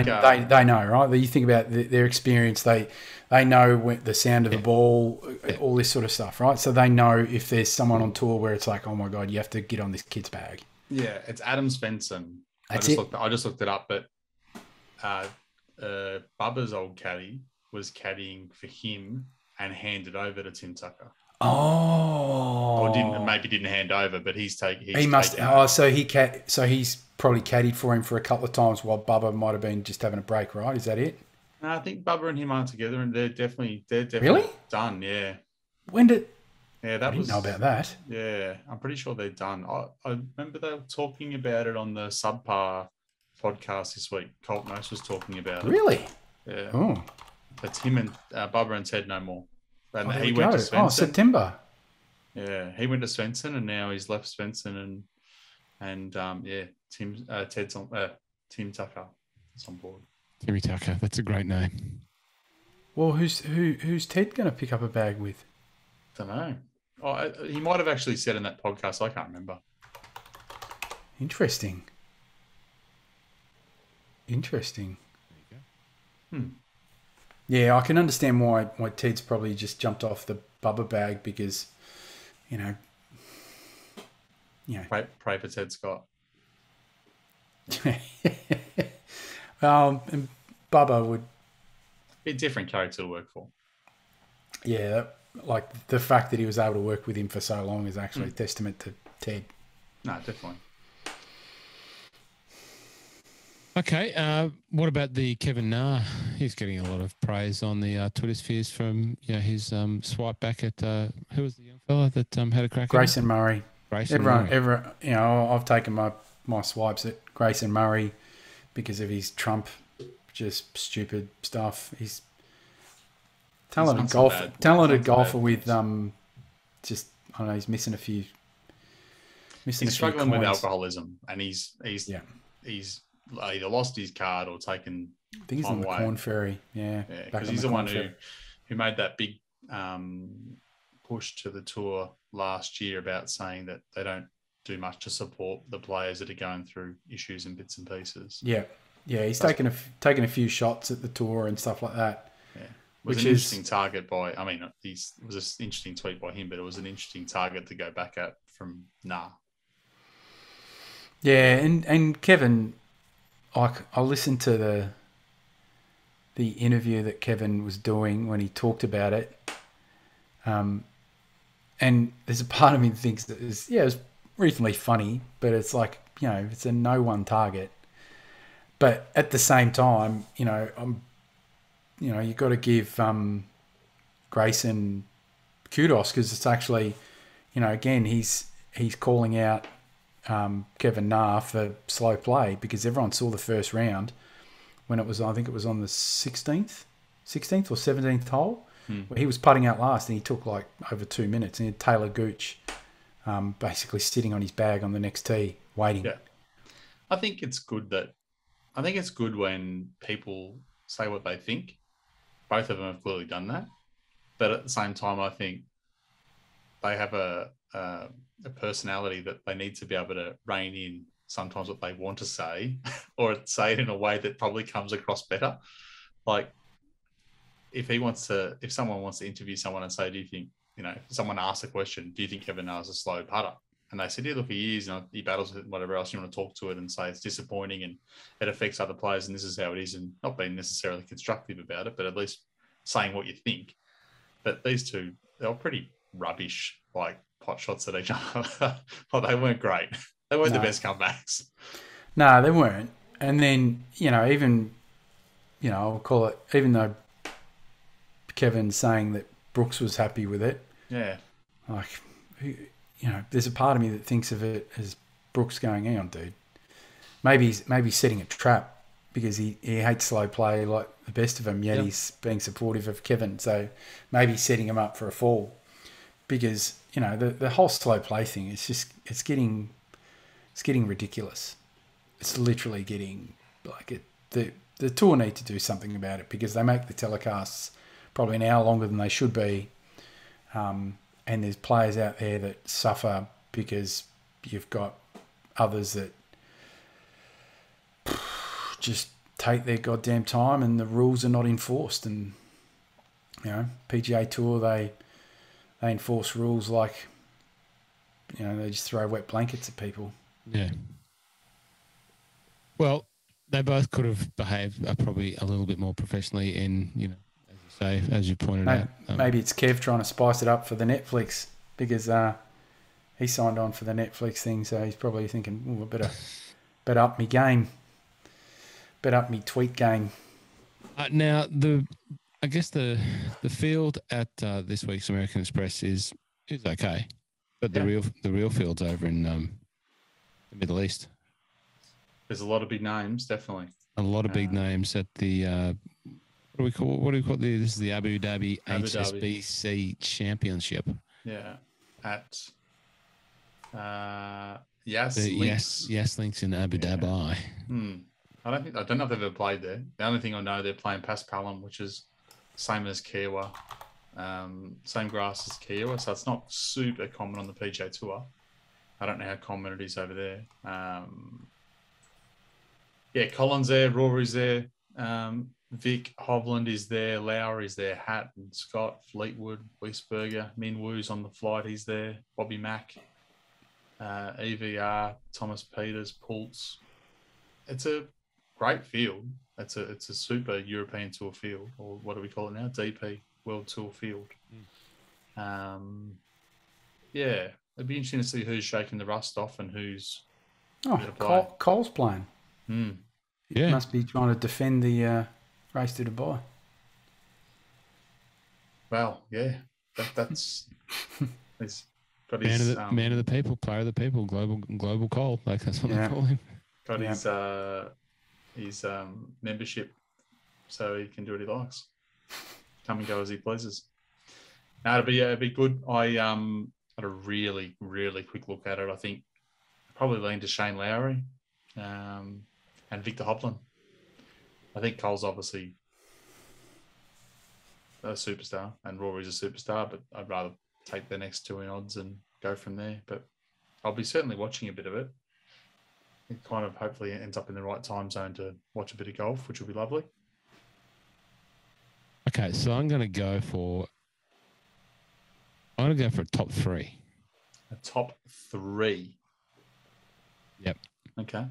they know, right? You think about their experience. They know when the sound of the ball, all this sort of stuff, right? So they know if there's someone on tour where it's like, oh my god, you have to get on this kid's bag. Yeah, it's Adam Svensson. I just looked it up, but Bubba's old caddy was caddying for him and handed over to Tim Tucker. Oh, or maybe didn't hand over, but he's taken. So he's probably caddied for him for a couple of times while Bubba might have been just having a break, right? Is that it? No, I think Bubba and him are together, and they're definitely really done. Yeah. When did? Yeah, I didn't know about that. Yeah, I'm pretty sure they're done. I remember they were talking about it on the Subpar podcast this week. Colt Nose was talking about it. Really? Yeah. Oh. That's him and Bubba and Ted no more. And he went to Svensson. Oh, September. Yeah, he went to Svensson, and now he's left Svensson, and Ted's on. Tim Tucker is on board. Timmy Tucker, that's a great name. Well, who's Ted going to pick up a bag with? Don't know. Oh, he might have actually said in that podcast. I can't remember. Interesting. There you go. Yeah, I can understand why Ted's probably just jumped off the Bubba bag because, Pray for Ted Scott. And Bubba would be a different character to work for. Yeah, like the fact that he was able to work with him for so long is actually a testament to Ted. No, definitely. Okay, what about the Kevin Na? He's getting a lot of praise on the Twitter spheres from his swipe back at who was the young fella that had a crack Grayson Murray. Grayson Murray. Everyone, I've taken my swipes at Grayson Murray because of his Trump, just stupid stuff. He's talented golfer with just I don't know. He's missing a few. He's struggling with alcoholism, and he's either lost his card or taken. I think he's on the Corn Ferry. Yeah, because he's the one who made that big push to the tour last year about saying that they don't do much to support the players that are going through issues and bits and pieces. Yeah, he's taken a few shots at the tour and stuff like that. Yeah, it was an interesting target by. I mean, it was an interesting tweet by him, but it was an interesting target to go back at from Nah. Yeah, and Kevin. I listened to the interview that Kevin was doing when he talked about it, and there's a part of me that thinks that it was reasonably funny, but it's like it's a no one target. But at the same time, you got to give Grayson kudos because it's actually, again he's calling out. Kevin Na for slow play because everyone saw the first round when I think it was on the 16th or 17th hole where he was putting out last and he took like over 2 minutes and he had Taylor Gooch basically sitting on his bag on the next tee waiting. Yeah, I think it's good when people say what they think. Both of them have clearly done that, but at the same time, I think they have a personality that they need to be able to rein in sometimes what they want to say or say it in a way that probably comes across better. Like if someone wants to interview someone and say, do you think, someone asks a question, do you think Kevin Na is a slow putter? And they said, yeah, look, he is, he battles with whatever else you want to talk to it and say it's disappointing and it affects other players and this is how it is, and not being necessarily constructive about it, but at least saying what you think. But these two, they were pretty rubbish, like pot shots at each other. Well, they weren't great. They weren't the best comebacks. No, they weren't. And then, even, I'll call it, even though Kevin's saying that Brooks was happy with it. Yeah. Like, there's a part of me that thinks of it as Brooks going, hang on, dude. Maybe he's setting a trap because he hates slow play like the best of them, yet he's being supportive of Kevin. So maybe he's setting him up for a fall. Because, the whole slow play thing is just, it's getting ridiculous. It's literally getting like it. The tour need to do something about it because they make the telecasts probably an hour longer than they should be. And there's players out there that suffer because you've got others that just take their goddamn time and the rules are not enforced. And, PGA Tour, they enforce rules like, they just throw wet blankets at people. Yeah. Well, they both could have behaved probably a little bit more professionally in, as you say, as you pointed out. Maybe it's Kev trying to spice it up for the Netflix because he signed on for the Netflix thing, so he's probably thinking, I better up me game. Better up me tweet game. Now, I guess the field at this week's American Express is okay, but the real field's over in the Middle East. There's a lot of big names, definitely. A lot of big names at the what do we call this is the Abu Dhabi HSBC Championship. Yeah, at Yas Links in Abu Dhabi. I don't know if they've ever played there. The only thing I know, they're playing Paspalum, which is same as Kiowa, same grass as Kiowa, so it's not super common on the PGA Tour. I don't know how common it is over there. Collins there, Rory's there, Vic Hovland is there, Lowry's there, Hatton, Scott, Fleetwood, Wiesberger, Min Woo's on the flight, he's there, Bobby Mack, EVR, Thomas Peters, Pulse. It's a great field. It's a super European Tour field, or what do we call it now? DP World Tour field. Yeah, it'd be interesting to see who's shaking the rust off and who's Oh, going to play. Cole's playing. Hmm. He must be trying to defend the race to Dubai. Well, yeah, that's he's got Man his of the people, player of the people, global Cole, like that's what they call him. got his membership, so he can do what he likes, come and go as he pleases. Now it'd be good. I had a really quick look at it. I think probably lean to Shane Lowry, and Victor Hovland. I think Cole's obviously a superstar and Rory's a superstar, but I'd rather take the next two in odds and go from there. But I'll be certainly watching a bit of it. It kind of hopefully ends up in the right time zone to watch a bit of golf, which will be lovely. Okay, so I'm going to go for a top three. A top three. Yep. Okay.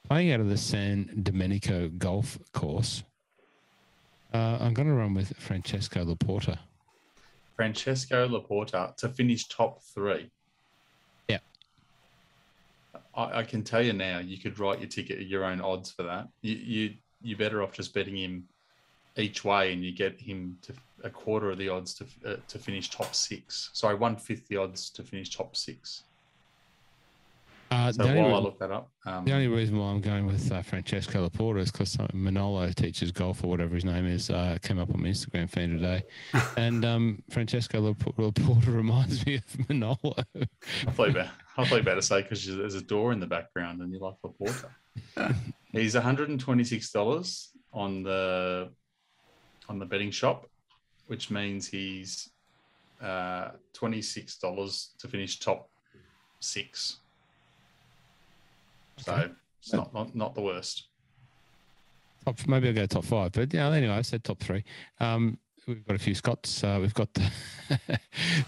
Playing out of the San Domenico golf course, I'm going to run with Francesco Laporta. Francesco Laporta to finish top three. Yeah. I can tell you now, you could write your own odds for that. You're better off just betting him each way, and you get him to a quarter of the odds to finish top six. Sorry, 1/5 the odds to finish top six. So while I look that up, the only reason why I'm going with Francesco Laporta is because Manolo teaches golf or whatever his name is. Came up on my Instagram feed today, and Francesco Laporta reminds me of Manolo. I thought you about to say because there's a door in the background and you like Laporta. He's $126 on the betting shop, which means he's $26 to finish top six. So Okay. it's not the worst. Maybe I'll go top five, but yeah. Anyway, I said top three. We've got a few Scots. We've got the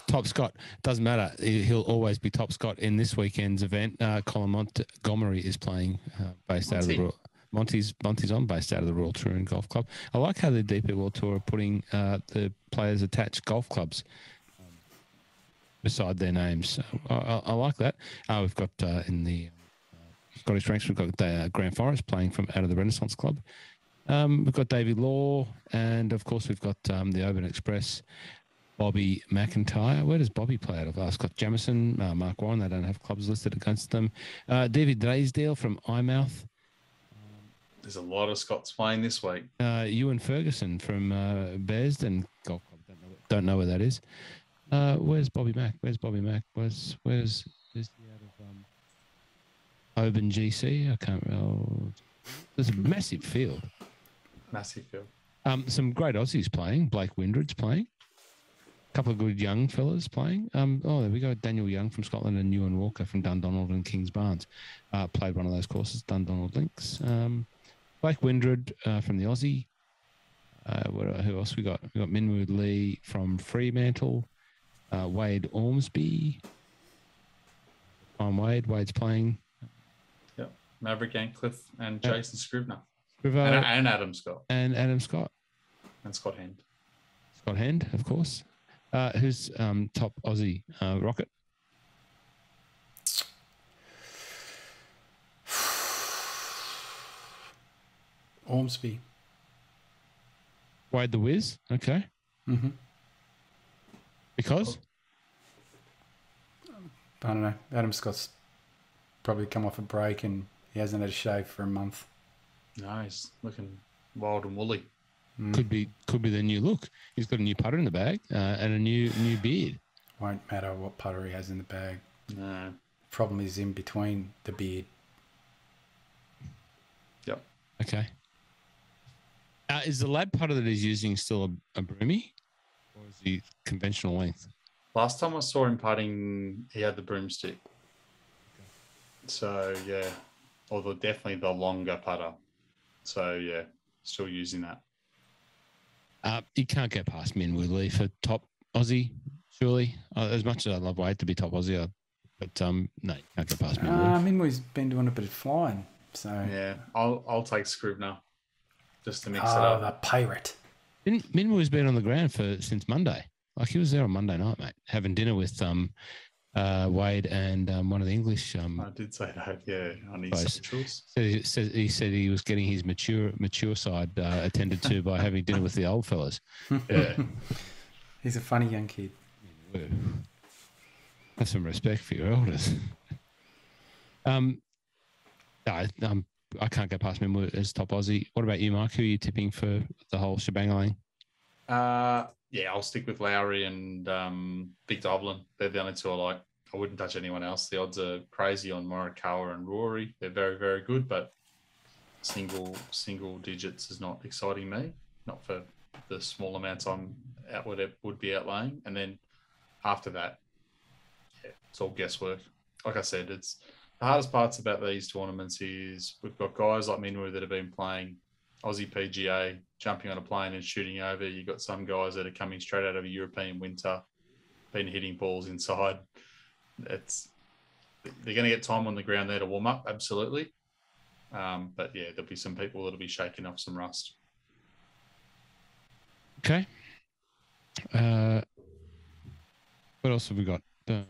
top Scot. Doesn't matter. He'll always be top Scot in this weekend's event. Colin Montgomery is playing based out of the Royal. Monty's on based out of the Royal Troon Golf Club. I like how the DP World Tour are putting the players attached golf clubs beside their names. I like that. We've got in the Scottish ranks, we've got Grant Forrest playing from out of the Renaissance Club. We've got Davey Law, and of course we've got the Oban Express, Bobby McIntyre. Where does Bobby play out of? Scott Jamieson, Mark Warren. They don't have clubs listed against them. David Drysdale from Eyemouth. There's a lot of Scots playing this week. Ewan Ferguson from Bearsden Golf Club. Don't know where that is. Where's Bobby Mack? Where's Bobby Mack? Where's is he out of Oban GC? I can't remember. There's a massive field. Massive field. Some great Aussies playing. Blake Windred's playing. A couple of good young fellas playing. There we go. Daniel Young from Scotland and Ewan Walker from Dundonald and Kings Barnes played one of those courses, Dundonald Links. Blake Windred from the Aussie. Who else we got? We got Minwoo Lee from Fremantle. Wade Ormsby. Wade's playing. Yep. Maverick Ancliffe and Jason Scrivener. And Adam Scott. And Adam Scott. And Scott Hend. Scott Hend, of course. Who's top Aussie? Rocket? Ormsby. Wade the Wiz? Okay. Mm-hmm. Because? I don't know. Adam Scott's probably come off a break and he hasn't had a shave for a month. No, he's looking wild and woolly. Could be the new look. He's got a new putter in the bag and a new beard. Won't matter what putter he has in the bag. No. Problem is in between the beard. Yep. Okay. Is the lab putter that he's using still a broomy, or is he conventional length? Last time I saw him putting, he had the broomstick. So yeah, although definitely the longer putter. So yeah, still using that. You can't get past Minwoo Lee for top Aussie, surely. As much as I love Wade to be top Aussie, but no, you can't get past Minwoo. Minwoo's been doing a bit of flying, so yeah, I'll take Scrivener just to mix it up. The pirate. Minwoo's been on the ground since Monday. Like he was there on Monday night, mate, having dinner with Wade and one of the English. I did say that, yeah, on his guys. socials. So he said he was getting his mature side attended to by having dinner with the old fellas. Yeah. He's a funny young kid. Have some respect for your elders. I can't go past him as top Aussie. What about you, Mike? Who are you tipping for the whole shebang? Yeah, I'll stick with Lowry and Big Dublin. They're the only two I like. I wouldn't touch anyone else. The odds are crazy on Morikawa and Rory. They're very, very good, but single digits is not exciting me. Not for the small amounts I'm would be outlaying. And then after that, yeah, it's all guesswork. Like I said, it's the hardest parts about these tournaments is we've got guys like Minwoo that have been playing Aussie PGA, jumping on a plane and shooting over. You've got some guys that are coming straight out of a European winter, been hitting balls inside. They're going to get time on the ground there to warm up, absolutely. But yeah, there'll be some people that'll be shaking off some rust. Okay. What else have we got? Got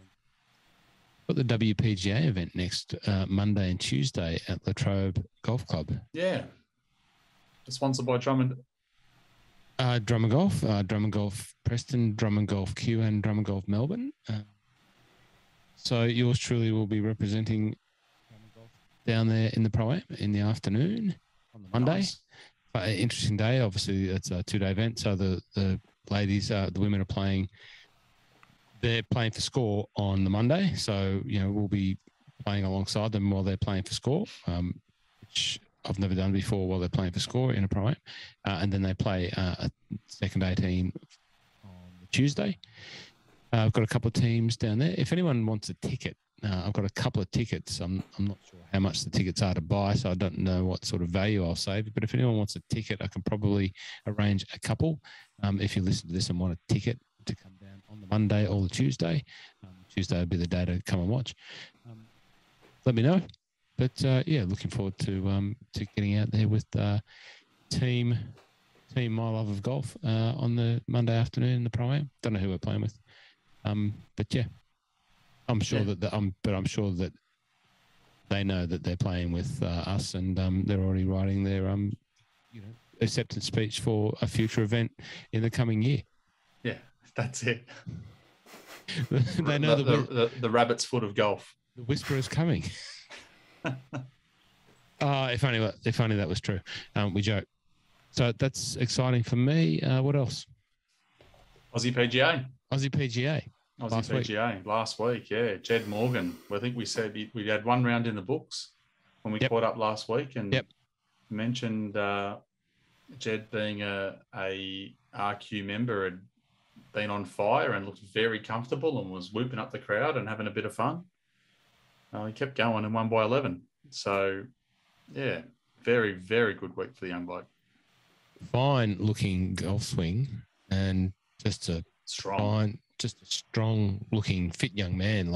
the WPGA event next Monday and Tuesday at Latrobe Golf Club. Yeah. Sponsored by Drummond. Drummond Golf Preston, Drummond Golf Q, and Drummond Golf Melbourne. So yours truly will be representing Drummond Golf down there in the Pro-Am in the afternoon on the Monday. Nice. Interesting day. Obviously, it's a 2-day event. So the ladies, the women are playing. They're playing for score on the Monday. So, we'll be playing alongside them while they're playing for score, which I've never done before while they're playing for score in a Pro-Am. And then they play a second 18 on the Tuesday. I've got a couple of teams down there. If anyone wants a ticket, I've got a couple of tickets. I'm not sure how much the tickets are to buy, so I don't know what sort of value I'll save. But if anyone wants a ticket, I can probably arrange a couple. If you listen to this and want a ticket to come down on the Monday or the Tuesday, Tuesday would be the day to come and watch. Let me know. But looking forward to getting out there with team My Love of Golf on the Monday afternoon in the Pro-Am. Don't know who we're playing with, but yeah, I'm sure I'm sure that they know that they're playing with us, and they're already writing their acceptance speech for a future event in the coming year. Yeah, that's it. They know the rabbit's foot of golf. The whisper is coming. If only that was true. We joke. So that's exciting for me. What else? Aussie PGA. Last week, yeah. Jed Morgan. I think we said we had one round in the books when we caught up last week, and mentioned Jed being a RQ member had been on fire and looked very comfortable and was whooping up the crowd and having a bit of fun. He kept going and won by 11. So, yeah, very, very good week for the young bloke. Fine looking golf swing and just a strong looking fit young man.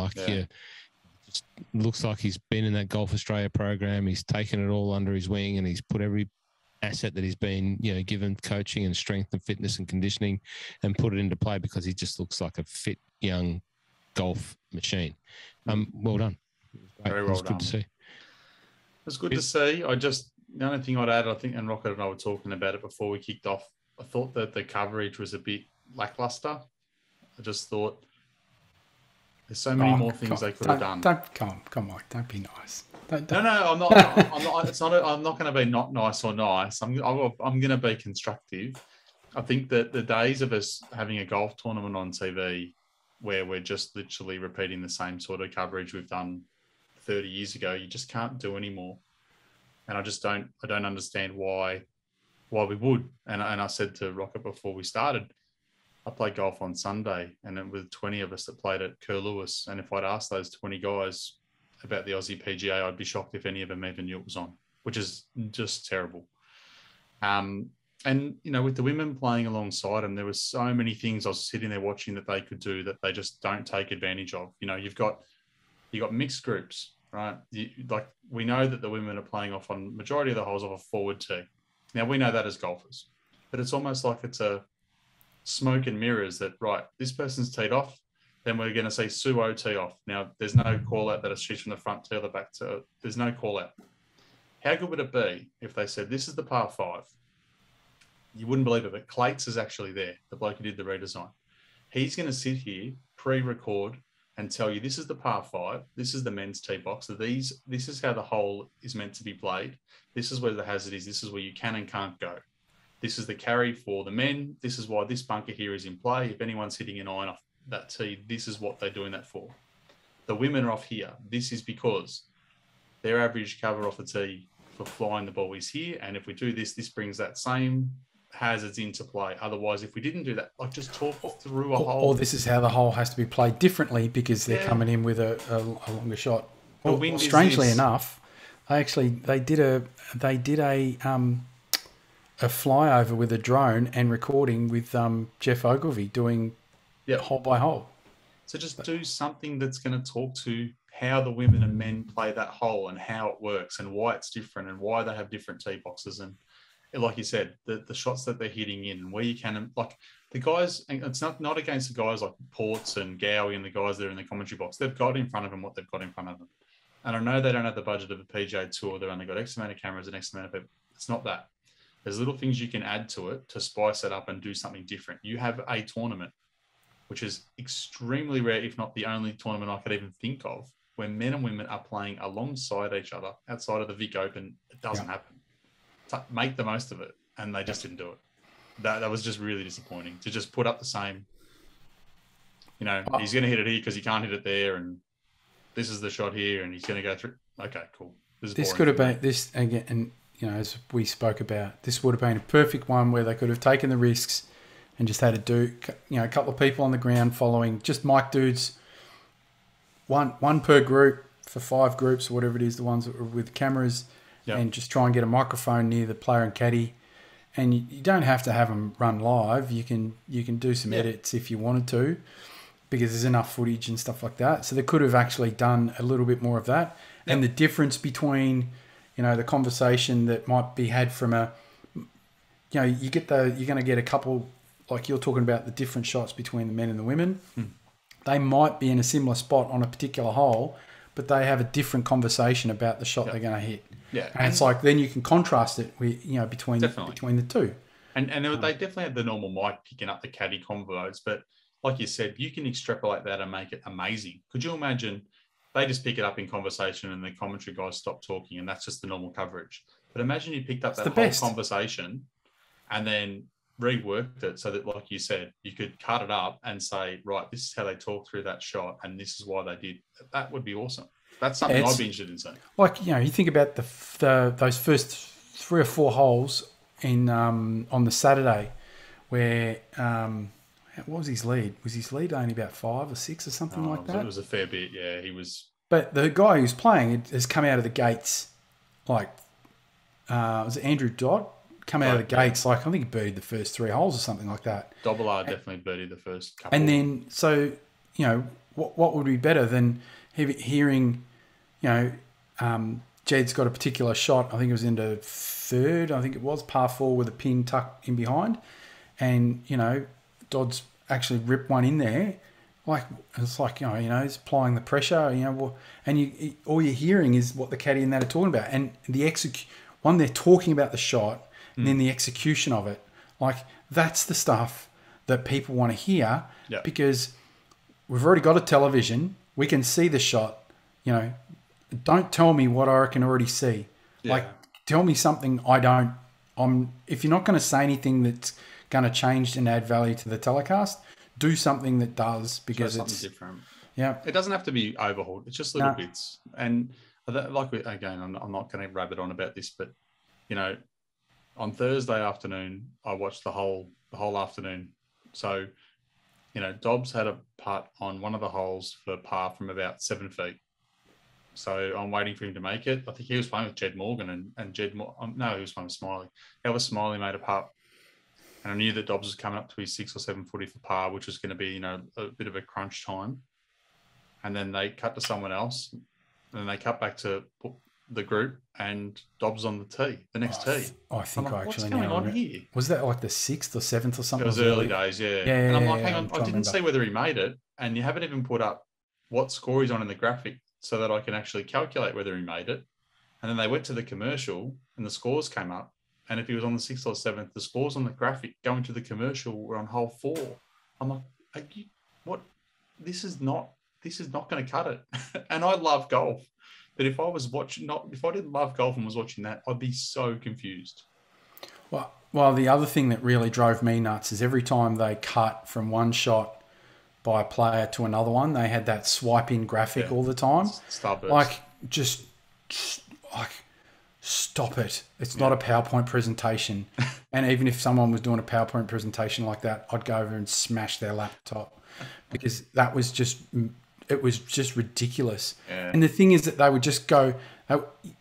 Just looks like he's been in that Golf Australia program. He's taken it all under his wing and he's put every asset that he's been, given coaching and strength and fitness and conditioning and put it into play because he just looks like a fit young golf machine. Well done. Very well done. Good to see. It was good to see. The only thing I'd add, I think, and Rocket and I were talking about it before we kicked off, I thought that the coverage was a bit lackluster. I just thought there's so many more things they could have done. Come on, don't be nice. No, I'm not. I'm not. It's not. I'm not going to be not nice or nice. I'm going to be constructive. I think that the days of us having a golf tournament on TV where we're just literally repeating the same sort of coverage we've done 30 years ago, you just can't do anymore. And I don't understand why we would. And I said to Rocket before we started, I played golf on Sunday and it was 20 of us that played at Kerr Lewis. And if I'd asked those 20 guys about the Aussie PGA, I'd be shocked if any of them even knew it was on, which is just terrible. And, with the women playing alongside them, there were so many things I was sitting there watching that they could do that they just don't take advantage of. You've got mixed groups, right? We know that the women are playing off on majority of the holes off a forward tee. Now, we know that as golfers, but it's almost like it's a smoke and mirrors that, right, this person's teed off, then we're going to see Suo tee off. Now, there's no call out that she's from the front tee or the back tee. There's no call out. How good would it be if they said, this is the par 5? You wouldn't believe it, but Clates is actually there, the bloke who did the redesign. He's going to sit here, pre-record, and tell you, this is the par 5, this is the men's tee box. So this is how the hole is meant to be played. This is where the hazard is. This is where you can and can't go. This is the carry for the men. This is why this bunker here is in play. If anyone's hitting an iron off that tee, this is what they're doing that for. The women are off here. This is because their average cover off the tee for flying the ball is here. And if we do this, this brings that same hazards into play. Otherwise, if we didn't do that, like just talk through a hole. Or this is how the hole has to be played differently because they're coming in with a longer shot. Well, strangely enough, they did a flyover with a drone and recording with Jeff Ogilvy doing hole by hole. So just do something that's going to talk to how the women and men play that hole and how it works and why it's different and why they have different tee boxes. And like you said, the shots that they're hitting in and where you can, like the guys, and it's not against the guys like Ports and Gowie and the guys that are in the commentary box. They've got in front of them what they've got in front of them. And I know they don't have the budget of a PGA Tour. They've only got X amount of cameras and X amount of people. It's not that. There's little things you can add to it to spice it up and do something different. You have a tournament, which is extremely rare, if not the only tournament I could even think of, where men and women are playing alongside each other outside of the Vic Open. It doesn't happen. Make the most of it, and they just didn't do it. That was just really disappointing to just put up the same. You know, he's going to hit it here because he can't hit it there, and this is the shot here, and he's going to go through. Okay, cool. This could have been this again, and you know, as we spoke about, this would have been a perfect one where they could have taken the risks and just had to do, you know, a couple of people on the ground following, just mic dudes, one per group for 5 groups or whatever it is, the ones that are with cameras. Yep. And just try and get a microphone near the player and caddy, and you don't have to have them run live. You can do some edits if you wanted to, because there's enough footage and stuff like that. So they could have actually done a little bit more of that. Yep. And the difference between, you know, the conversation that might be had from a, you know, you're going to get a couple, like you're talking about the different shots between the men and the women. They might be in a similar spot on a particular hole, but they have a different conversation about the shot they're going to hit. Yeah, and it's like then you can contrast it with, you know, between the two. And they definitely had the normal mic picking up the caddy convos, but like you said, you can extrapolate that and make it amazing. Could you imagine they just pick it up in conversation and the commentary guys stop talking and that's just the normal coverage? But imagine you picked up that whole conversation and then reworked it so that, like you said, you could cut it up and say, right, this is how they talk through that shot and this is why they did. That would be awesome. That's something I'd be interested in seeing. Like, you know, you think about those first 3 or 4 holes in on the Saturday, where what was his lead? Was his lead only about 5 or 6 or something like that? It was a fair bit, yeah. He was. But the guy who's playing has come out of the gates like was it Andrew Dodd? Come out of the gates like I think he birdied the first 3 holes or something like that. Dobbler definitely birdied the first couple. And then so you know what would be better than hearing, you know, Jed's got a particular shot. I think it was into 3rd. I think it was par 4 with a pin tucked in behind, and you know, Dodd's actually ripped one in there. Like it's like you know, he's applying the pressure. You know, and all you're hearing is what the caddy and that are talking about, and the one they're talking about the shot, and then the execution of it. Like that's the stuff that people want to hear because we've already got a television. We can see the shot, you know. Don't tell me what I can already see. Yeah. Like, tell me something I don't. If you're not going to say anything that's going to change and add value to the telecast, do something that does because it's something different. Yeah, it doesn't have to be overhauled. It's just little bits. And like again, I'm not going to rabbit on about this, but you know, on Thursday afternoon, I watched the whole afternoon. So, you know, Dobbs had a putt on one of the holes for par from about 7 feet. So I'm waiting for him to make it. I think he was playing with Jed Morgan and Jed. No, he was playing with Smiley. Elvis Smiley made a putt, and I knew that Dobbs was coming up to his 6 or 7 footy for par, which was going to be, you know, a bit of a crunch time. And then they cut to someone else, and then they cut back to the group, and Dobbs on the tee, the next tee. I think I'm like, I actually what's going know. on here? Was that like the 6th or 7th or something? It was early days, yeah. Yeah, and I'm like, hang I'm on, I didn't see whether he made it, and you haven't even put up what score he's on in the graphic so that I can actually calculate whether he made it. And then they went to the commercial, and the scores came up. And if he was on the 6th or 7th, the scores on the graphic going to the commercial were on hole 4. I'm like, what? This is not going to cut it. And I love golf, but if I didn't love golf and was watching that, I'd be so confused. Well, the other thing that really drove me nuts is every time they cut from one shot by a player to another one, they had that swipe in graphic all the time. Starburst. Like, just like, stop it. It's not a PowerPoint presentation. And even if someone was doing a PowerPoint presentation like that, I'd go over and smash their laptop because that was just, it was just ridiculous. Yeah. And the thing is that they would just go,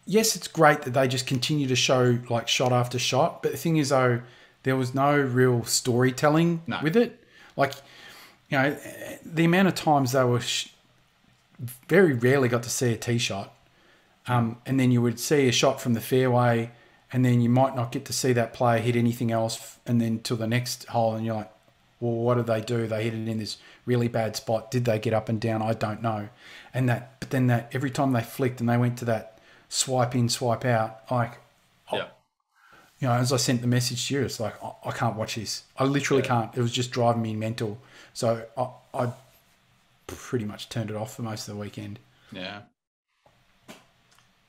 yes, it's great that they just continue to show like shot after shot. But the thing is, though, there was no real storytelling with it. Like, you know, the amount of times they were very rarely got to see a tee shot. And then you would see a shot from the fairway, and then you might not get to see that player hit anything else, and then till the next hole, and you're like, well, what did they do? They hit it in this really bad spot. Did they get up and down? I don't know. But then every time they flicked and they went to that swipe in, swipe out, like, you know, as I sent the message to you, it's like, I can't watch this. I literally can't. It was just driving me mental. So I pretty much turned it off for most of the weekend. Yeah.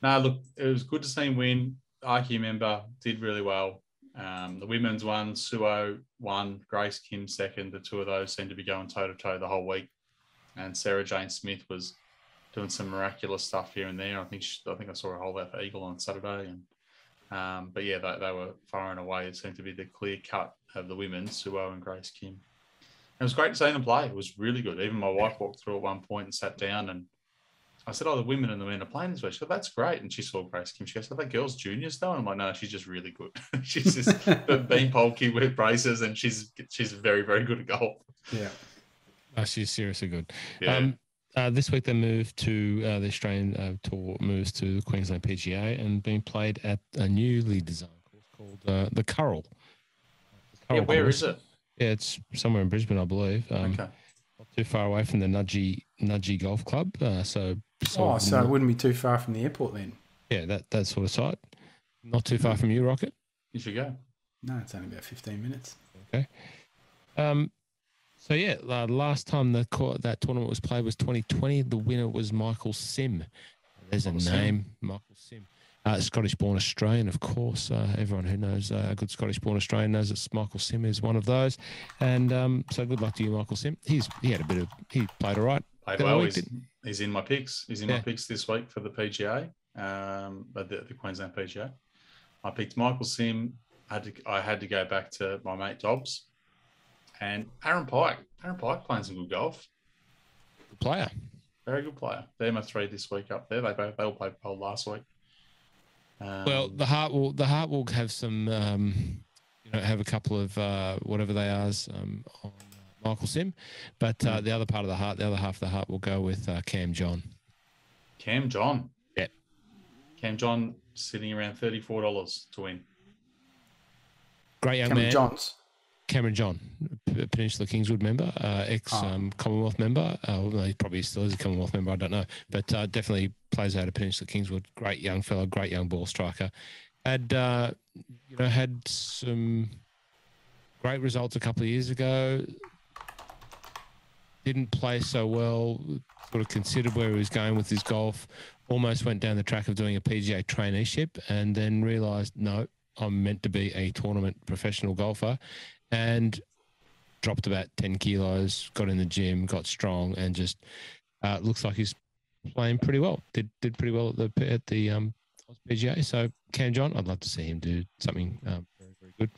No, look, it was good to see him win. IQ member did really well. The women's won, Suo won, Grace Kim second. The two of those seemed to be going toe-to-toe the whole week. And Sarah Jane Smith was doing some miraculous stuff here and there. I think I saw a hole out for Eagle on Saturday. And but yeah, they were far and away. It seemed to be the clear cut of the women, Suo and Grace Kim. It was great to see them play. It was really good. Even my wife walked through at one point and sat down, and I said, the women and the men are playing this way. She said, that's great. And she saw Grace Kim. She goes, are they girls juniors though? And I'm like, no, she's just really good. She's just being pokey with braces, and she's very, very good at golf. Yeah. She's seriously good. Yeah. This week they moved to the Australian tour, moves to the Queensland PGA and being played at a newly designed course called the Curral. Where is it? Yeah, it's somewhere in Brisbane, I believe. Okay. Not too far away from the Nudgee Golf Club. So it wouldn't be too far from the airport then. Yeah, that sort of site. Not too far from you, Rocket. You should go. No, it's only about 15 minutes. Okay. So yeah, last time that tournament was played was 2020. The winner was Michael Sim. There's a name, Michael Sim. Scottish-born Australian, of course. Everyone who knows a good Scottish-born Australian knows that Michael Sim is one of those. And so good luck to you, Michael Sim. He played all right. Played well. He's in my picks. He's in my picks this week for the PGA, the Queensland PGA. I picked Michael Sim. I had to go back to my mate Dobbs. And Aaron Pike playing some good golf. Good player. Very good player. They're my three this week up there. They all played pole last week. Well, the Heart will have some, have a couple of whatever they are on Michael Sim, but the other half of the Heart will go with Cam John. Cam John. Yeah. Cam John sitting around $34 to win. Great young Cameron man. Johns. Cameron John, Peninsula Kingswood member, ex-Commonwealth member. He probably still is a Commonwealth member, I don't know. But definitely plays out of Peninsula Kingswood. Great young fellow, great young ball striker. Had some great results a couple of years ago. Didn't play so well, sort of considered where he was going with his golf. Almost went down the track of doing a PGA traineeship and then realised, no, I'm meant to be a tournament professional golfer. And dropped about 10 kilos, got in the gym, got strong, and just looks like he's playing pretty well. Did pretty well at the PGA. So Cam John, I'd love to see him do something very, very good.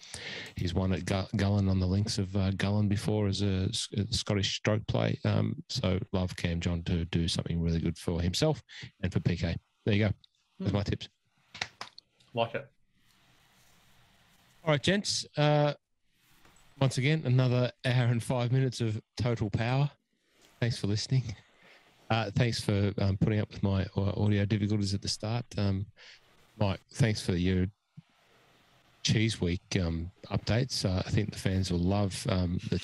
He's won at Gullen on the links of Gullen before as a Scottish stroke play. So love Cam John to do something really good for himself and for PK. There you go. That's my tips. Like it. All right, gents. Once again, another hour and 5 minutes of total power. Thanks for listening. Thanks for putting up with my audio difficulties at the start. Mike, thanks for your Cheese Week updates. I think the fans will love the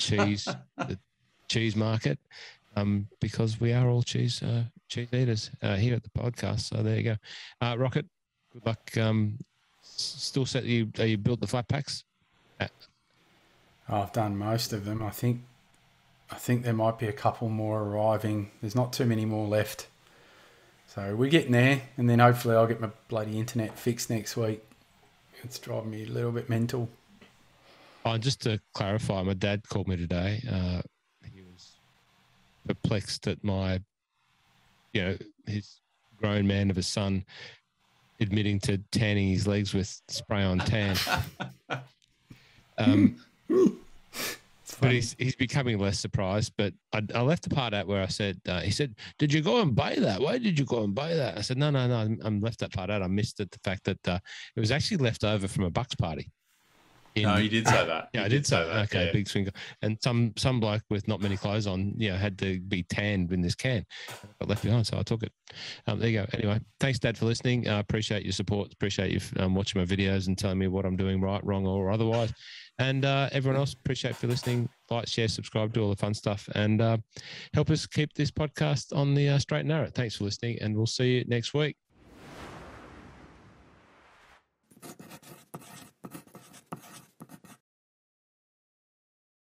cheese market because we are all cheese eaters here at the podcast. So there you go. Rocket, good luck. Still set. You built the flat packs? I've done most of them. I think there might be a couple more arriving. There's not too many more left. So we're getting there, and then hopefully I'll get my bloody internet fixed next week. It's driving me a little bit mental. Oh, just to clarify, my dad called me today. He was perplexed at my, his grown man of a son admitting to tanning his legs with spray on tan. But he's becoming less surprised. But I left the part out where I said, he said, "Did you go and buy that? Why did you go and buy that?" I said, no. I left that part out. I missed it. The fact that it was actually left over from a Bucks party. No, you did say that. Yeah, I did say that. Okay, yeah. Big swinger. And some bloke with not many clothes on, had to be tanned in this can. Got left behind, so I took it. There you go. Anyway, thanks, Dad, for listening. I appreciate your support. Appreciate you watching my videos and telling me what I'm doing right, wrong, or otherwise. And everyone else, appreciate for listening. Like, share, subscribe, do all the fun stuff, and help us keep this podcast on the straight and narrow. Thanks for listening, and we'll see you next week.